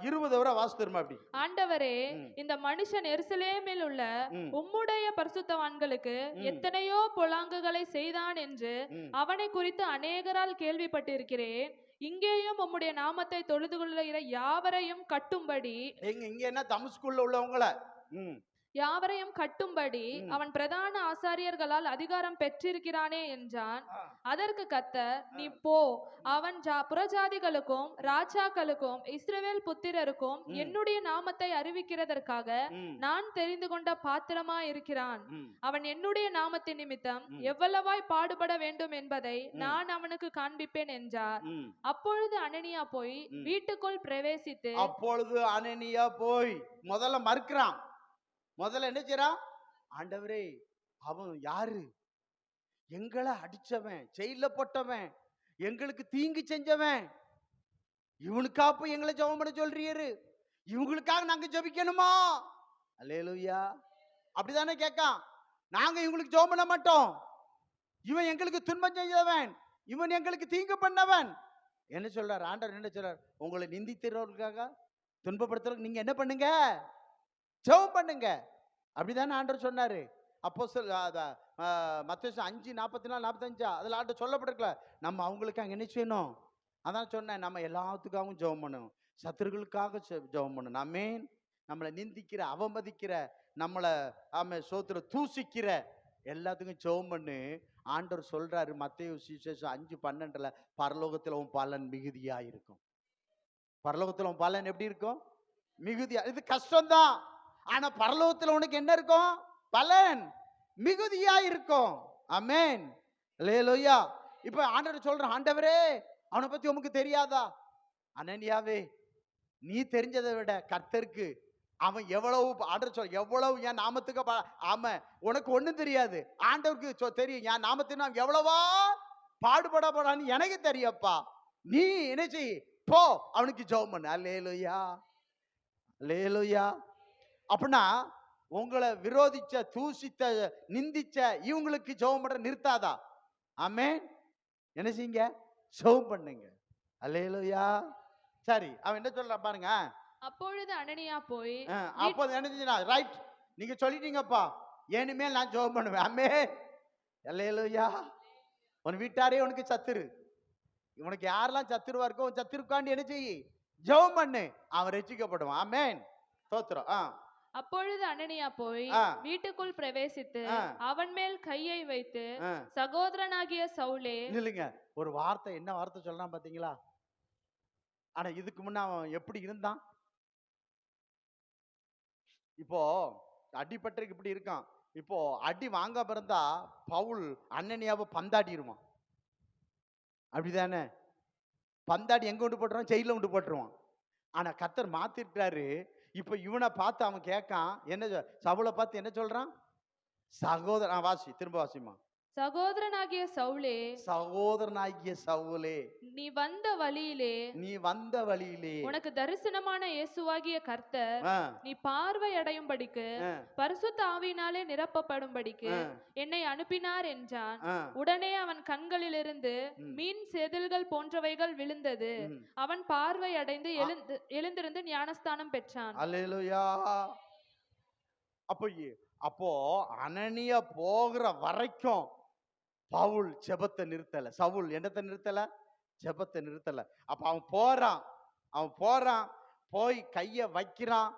20 வரை வாசித்துருமா அப்படி. ஆண்டவரே, இந்த மனுஷன் எருசலேமில் உள்ள உம்முடைய பரிசுத்தவான்களுக்கு எத்தனையோ பொல்லாங்குகளை செய்தான் என்று அவனை குறித்து அநேகரால் கேள்விப்பட்டிருக்கிறேன். இங்கேயும் உம்முடைய நாமத்தை தொழுது கொள்ளுகிற யாவரையும் கட்டும்படி, இங்க என்ன தமஸ்குள்ள உள்ளவங்கள யாவரையும் கட்டும்படி அவன் பிரதான ஆசாரியர்களால் அதிகாரம் பெற்றிருக்கிறானே என்றான். அதற்கு கர்த்தர், நீ போ, அவன் புறஜாதிகளுக்கும் ராஜாக்களுக்கும் இஸ்ரவேல் புத்திரருக்கும் என்னுடைய நாமத்தை அறிவிக்கிறதற்காக நான் தெரிந்து கொண்ட பாத்திரமா இருக்கிறான். அவன் என்னுடைய நாமத்தின் நிமித்தம் எவ்வளவாய் பாடுபட வேண்டும் என்பதை நான் அவனுக்கு காண்பிப்பேன் என்றார். அப்பொழுது அனனியா போய் வீட்டுக்குள் பிரவேசித்து, அப்பொழுது அனனியா போய் முதல்ல மறுக்கிறான். முதல்ல என்ன செய்றான்? ஆண்டவரே, அவன் யாரு? எங்களை அடிச்சவன், ஜெயில போட்டவன், எங்களுக்கு தீங்கு செஞ்சவன், இவனுக்கா போய் எங்களை ஜெபம் பண்ண சொல்றீரு? இவங்களுக்காக நாங்க ஜெபிக்கணுமா? அல்லேலூயா. அப்படிதானே கேட்கான். நாங்க இவங்களுக்கு ஜெபம் பண்ண மாட்டோம், இவன் எங்களுக்கு துன்பம் செஞ்சவன், இவன் எங்களுக்கு தீங்கு பண்ணவன். என்ன சொல்றார் ஆண்டவர்? என்ன சொல்றார்? உங்களை நிந்திக்கிறவர்களுக்காக, துன்பப்படுத்துறதுக்கு நீங்க என்ன பண்ணுங்க? ஜெபம் பண்ணுங்க. அப்படிதானே ஆண்டவர் சொன்னாரு. அப்போஸ்தலர் மத்தேயு 5:44-45 அதுல ஆண்டவர் சொல்லப்பட்டிருக்கல. நம்ம அவங்களுக்கு அங்க என்ன செய்யணும்? அதான் சொன்னேன், நம்ம எல்லாத்துக்காகவும் ஜெபம் பண்ணணும், சத்துருக்களுக்காக ஜெபம் பண்ணணும். ஆமென். நம்மளை நிந்திக்கிற, அவமதிக்கிற, நம்மளை சோத்திர தூசிக்கிற எல்லாத்துக்கும் ஜெபம் பண்ணு. ஆண்டவர் சொல்றாரு மத்தேயு சுவிசேஷம் 5:12 பரலோகத்துல உன் பலன் மிகுதியா இருக்கும். பரலோகத்துல உன் பலன் எப்படி இருக்கும்? மிகுதியா. இது கஷ்டம்தான், ஆனா பரலோகத்துல உனக்கு என்ன இருக்கும்? பலன் மிகுதியா இருக்கும். ஆமென். அல்லேலூயா. இப்ப ஆண்டவர் சொல்றான், ஆண்டவரே, அவனை பத்தி உமக்கு தெரியாதா? அனனியாவே, நீ தெரிஞ்சதை விட கர்த்தருக்கு அவன் எவ்வளவு, ஆண்டவர் சொல்ற, எவ்வளவு என் நாமத்துக்கு, ஆமா, உனக்கு ஒண்ணும் தெரியாது, ஆண்டவருக்கு தெரியும் என் நாமத்தின் நாம் எவ்வளவா பாடுபட போறான்னு எனக்கு தெரியப்பா. நீ என்ன செய்? போ, அவனுக்கு ஜெபம் பண்ணு. அல்லேலூயா. அல்லேலூயா. அப்படின்னா உங்களை விரோதிச்ச, தூசித்த, நிந்திச்ச இவங்களுக்கு ஜெபம் பண்ற நிறுத்தாதா? ஆமென். என்ன செய்யுங்க? ஜெபம் பண்ணுங்க. அல்லேலூயா. சரி, அவன் என்ன சொல்றான் பாருங்க. அப்பொழுது அனனியா போய், அப்போ என்ன செஞ்சா? ரைட், நீங்க சொல்லிட்டீங்கப்பா, இனிமேல் நான் ஜெபம் பண்ணுவேன். ஆமென். அல்லேலூயா. உன் வீட்டாரே உனக்கு சத்துரு, உனக்கு யாரெல்லாம் சத்துருவா இருக்கோ சத்துருக்காண்டி என்ன செய்யி? ஜெபம் பண்ணு, அவன் ரட்சிக்கப்படுவான். ஆமென். ஸ்தோத்திரம். அப்பொழுது அனனியா போய் வீட்டுக்குள் பிரவேசித்து அவன் மேல் கையை வைத்து, சகோதரனாகிய சவுலே. இல்லைங்க, ஒரு வார்த்தை, என்ன வார்த்தை சொல்றான் பாத்தீங்களா? ஆனா இதுக்கு முன்ன அவன் எப்படி இருந்தான்? இப்போ அடிபட்டருக்கு இப்படி இருக்கான். இப்போ அடி வாங்காம இருந்தா பவுல் அனனியாவை பந்தாடிடுவான். அப்படிதானே? பந்தாடி எங்க கொண்டு போட்டுருவான்? ஜெயில கொண்டு போட்டுருவான். ஆனா கர்த்தர் மாத்திருக்காரு. இப்ப இவனை பார்த்து அவன் கேட்கான், என்ன சவுலை பார்த்து என்ன சொல்றான்? சகோதரன். வாசி, திரும்ப வாசிமா. சகோதரனாகிய சவுலே, சகோதரனாகிய சவுலே, நீ வந்த வழியிலே உனக்கு தரிசனமான இயேசுவாகிய கர்த்தர் நீ பார்வை அடையும்படிக்கு பரிசுத்த ஆவியினாலே நிரப்பப்படும்படிக்கு என்னை அனுப்பினார் என்றான். உடனே அவன் கண்களிலிருந்து மீன் செதில்கள் போன்றவைகள் விழுந்தது. அவன் பார்வை அடைந்து எழுந்திருந்து ஞானஸ்தானம் பெற்றான். அல்லேலூயா. அப்போ அனனியா போகிற வரைக்கும் பவுல் ஜெபத்தை நிறுத்தல. சவுல் என்னத்தை நிறுத்தல? ஜெபத்தை நிறுத்தல. அப்ப அவன் போறான், போய் கைய வைக்கிறான்.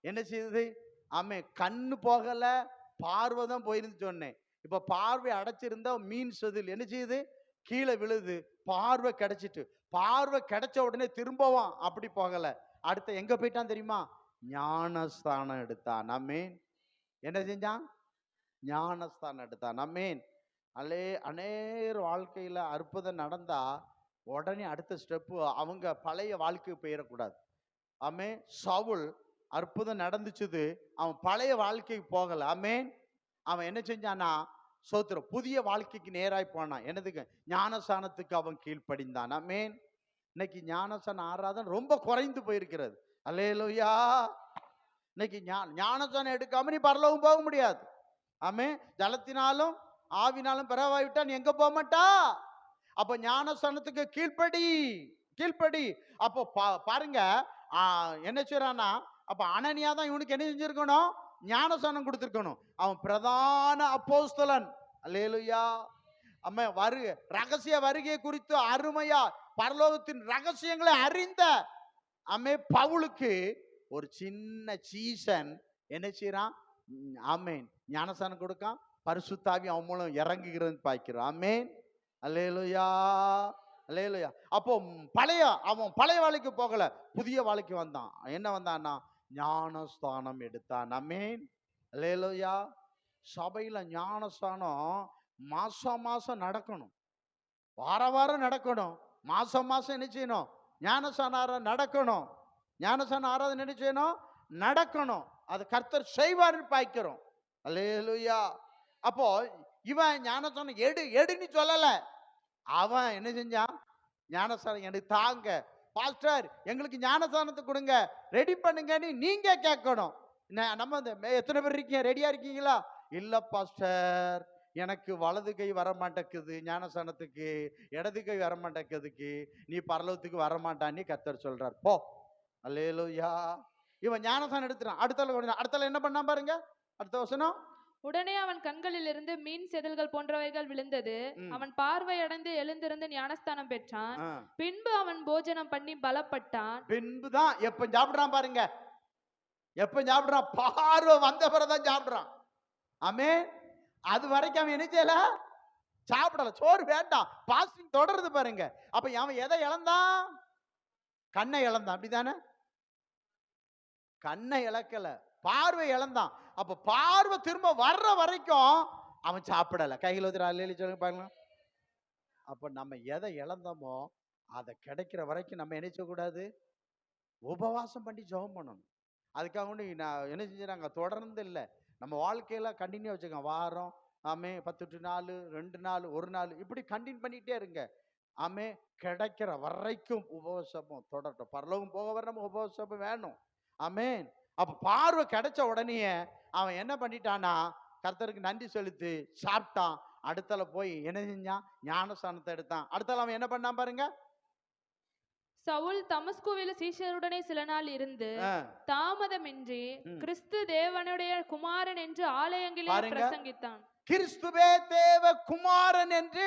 என்ன செய்யுது? அவன் கண்ணு போகல, பார்வை தான் போயிருந்து சொன்னேன். இப்ப பார்வை அடைச்சிருந்தா மீன் செதில் என்ன செய்யுது? கீழே விழுது. பார்வை கிடைச்சிட்டு, பார்வை கிடைச்ச உடனே திரும்பவும் அப்படி போகல. அடுத்த எங்க போயிட்டான் தெரியுமா? ஞானஸ்தானம் எடுத்தான். ஆமென். என்ன செஞ்சான்? ஞானஸ்தானம் எடுத்தான். ஆமென். அநேக வாழ்க்கையில அற்புதம் நடந்தா உடனே அடுத்த ஸ்டெப்பு அவங்க பழைய வாழ்க்கைக்கு போயிடக்கூடாது. ஆமென். சவுல் அற்புதம் நடந்துச்சுது, அவன் பழைய வாழ்க்கைக்கு போகல. ஆமென். அவன் என்ன செஞ்சானா? சோத்திரம், புதிய வாழ்க்கைக்கு நேராய் போனான். என்னதுக்கு? ஞானஸ்தானத்துக்கு அவன் கீழ்ப்படிந்தான். ஆமென். இன்னைக்கு ஞானஸ்தான ஆராதனை ரொம்ப குறைந்து போயிருக்கிறது. அல்லேலூயா. இன்னைக்கு ஞானஸ்தானம் எடுக்காம நீ பரலோகம் போக முடியாது. ஆமென். ஜலத்தினாலும் ஆவினாலும் பிறவாவிட்டா நீ எங்க போக மாட்டா? அப்ப ஞானஸ்தானத்துக்கு கீழ்ப்படி. அப்போ பாருங்க, என்ன செய்யறானா? அப்ப அனனியா தான் இவனுக்கு என்ன செஞ்சிருக்கணும்? ஞானஸ்தானம் கொடுத்திருக்கணும். அவன் பிரதான அப்போஸ்தலன். அல்லேலூயா. அம்மா ரகசிய வருகை குறித்து அருமையா பரலோகத்தின் ரகசியங்களை அறிந்த பவுலுக்கு ஒரு சின்ன சீசன் என்ன செய்யறான்? ஆமென். ஞானஸ்தானம் கொடுக்கான். பரிசுத்தாவி அவன் மூலம் இறங்குகிறது பார்க்கிறோம். ஆமென். அல்லேலூயா, அல்லேலூயா. அப்போ அவன் பழைய வாழ்க்கைக்கு போகல, புதிய வாழ்க்கை வந்தான். என்ன வந்தான்னா? ஞானஸ்தானம் எடுத்தான். ஆமென். அல்லேலூயா. சபையில ஞானஸ்தானம் மாசம் நடக்கணும், வாரம் நடக்கணும், மாசம் என்ன செய்யணும்? ஞானஸ்தான நடக்கணும். ஞானஸ்தான ஆராதனை என்ன செய்யணும்? நடக்கணும். அது கர்த்தர் செய்வார்னு பார்க்கிறோம். அல்லேலூயா. அப்போ இவன் ஞானஸ்தானம் எடுன்னு சொல்லல. அவன் என்ன செஞ்சான்? ஞானஸ்தானம் எனக்கு தாங்க பாஸ்டர், எங்களுக்கு ஞானஸ்தானத்தை கொடுங்க, ரெடி பண்ணுங்கன்னு நீங்க கேட்கணும். நம்ம எத்தனை பேர் இருக்கீங்க? ரெடியா இருக்கீங்களா? இல்ல பாஸ்டர், எனக்கு வலது கை வர மாட்டேங்குது ஞானஸ்தானத்துக்கு, இடது கை வர மாட்டேங்குதுக்கு, நீ பரலோகத்துக்கு வர மாட்டான்னு கர்த்தர் சொல்றார். போ. அல்லேலூயா. இவன் ஞானஸ்தானம் எடுத்துறான். அடுத்தால என்ன பண்ணா பாருங்க, அடுத்த வசனம். உடனே அவன் கண்களிலிருந்து மீன் செதில்கள் போன்றவைகள் விழுந்தது. அவன் பார்வை அடைந்து எழுந்திருந்து ஞானஸ்தானம் பெற்றான். பின்பு அவன் போஜனம் பண்ணி பலப்பட்டான். பின்புதான் எப்ப சாப்பிடுறான் பாருங்க, எப்ப சாப்பிடுறான்? பார்வை வந்த பிறகுதான் சாப்பிடுறான். ஆமென். அது வரைக்கும் அவன் என்ன செய்யல? சாப்பிடல. சோறு வேண்டாம், பாஸ்டிங் தொடருது பாருங்க. அப்ப அவன் எதை இழந்தான்? கண்ணை இழந்தான். அப்படிதானே? கண்ணை இழக்கல, பார்வை இழந்தான். அப்ப பார்வை திரும்ப வர்ற வரைக்கும் அவன் சாப்பிடல. கையில் சொல்லுங்க பாருங்க. அப்ப நம்ம எதை இழந்தோமோ அதை கிடைக்கிற வரைக்கும் நம்ம என்ன செய்யக்கூடாது? உபவாசம் பண்ணி ஜெபம் பண்ணணும். அதுக்காக நான் என்ன செஞ்சாங்க? தொடர்ந்து இல்லை, நம்ம வாழ்க்கையில கண்டினியூ வச்சுக்கோங்க. வாரம் 10 நாள், 2 நாள், 1 நாள், இப்படி கண்டினியூ பண்ணிட்டே இருங்க. கிடைக்கிற வரைக்கும் உபவாசமும் தொடரட்டும். பரலோகம் போக வர நம்ம உபவாசம் வேணும். ஆமென். அப்ப பார்வை கிடைச்ச உடனே அவன் என்ன பண்ணிட்டானா? கர்த்தருக்கு நன்றி செலுத்தி சாப்பிட்டான். அடுத்தால போய் என்ன செஞ்சான்? ஞானஸ்தானத்தை எடுத்தான். அடுத்தால அவன் என்ன பண்ணான் பாருங்க. சவுல் தமஸ்குவில் சீஷருடனே சில நாள் இருந்து தாமதமின்றி கிறிஸ்து தேவனுடைய குமாரன் என்று ஆலயங்களிலே பிரசங்கித்தான். கிறிஸ்துவே தேவ குமாரன் என்று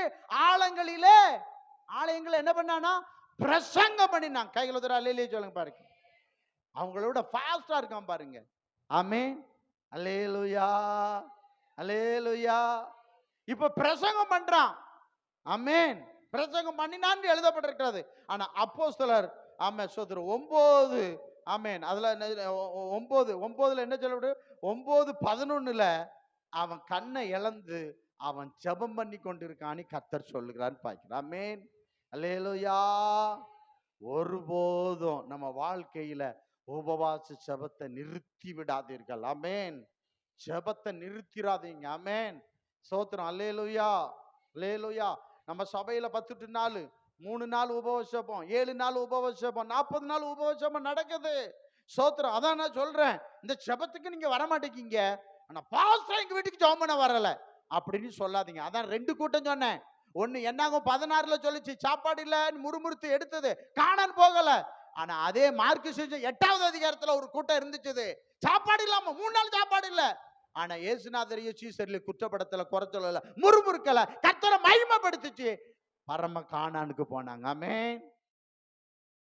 ஆலயங்கள் என்ன பண்ணானா? பிரசங்கம் பண்ணினான். கைகள் சொல்லுங்க பாருங்க. அவங்களோட ஃபாஸ்டா இருக்கான் பாருங்க. ஆமென். அல்லேலூயா, அல்லேலூயா. இப்ப பிரசங்கம் பண்றான். ஆமென். பிரசங்கம் பண்ணினான்னு எழுதப்பட்டிருக்கிறது. ஆனா அப்போஸ்தலர் ஆமா சோதரம் 9 ஆமேன். அதுல 9 என்ன சொல்ல 9:11 அவன் கண்ணை இழந்து அவன் ஜெபம் பண்ணி கொண்டிருக்கான்னு கர்த்தர் சொல்லுகிறான்னு பார்க்கிறான். ஆமேன். அல்லேலூயா. ஒருபோதும் நம்ம வாழ்க்கையில உபவாச ஜெபத்தை நிறுத்தி விடாதீர்கள். ஆமேன். ஜெபத்தை நிறுத்திடாதீங்க. ஆமேன். சோத்திரம். அல்லேலூயா. அல்லேலூயா. நம்ம சபையில 10 நாள் 3 நாள் உபவாசம், 7 நாள் உபவாசம், 40 நாள் உபவாசம் நடக்குது. சோத்திரம். அதான் நான் சொல்றேன், இந்த ஜெபத்துக்கு நீங்க வரமாட்டேங்க, ஆனா பாஸ்டர் எங்க வீட்டுக்கு ஜெபம் பண்ண வரல அப்படின்னு சொல்லாதீங்க. அதான் 2 கூட்டம் சொன்னேன். ஒண்ணு என்னாகும் 16ல சொல்லிச்சு, சாப்பாடு இல்ல முறுமுறுத்து எடுத்தது, காணான் போகல. ஆனா அதே மார்க்கு 8வது அதிகாரத்துல ஒரு கூட்டம் இருந்துச்சு, சாப்பாடு இல்லாம 3 நாள் சாப்பாடு இல்ல. ஆனா இயேசுநாதரையும் சீசர்ல குற்றப்படத்துல குறைச்சல, முறுமுறுக்கல, கர்த்தரை மகிமைப்படுத்துச்சு, பரம கானானுக்கு போனாங்க. ஆமென்.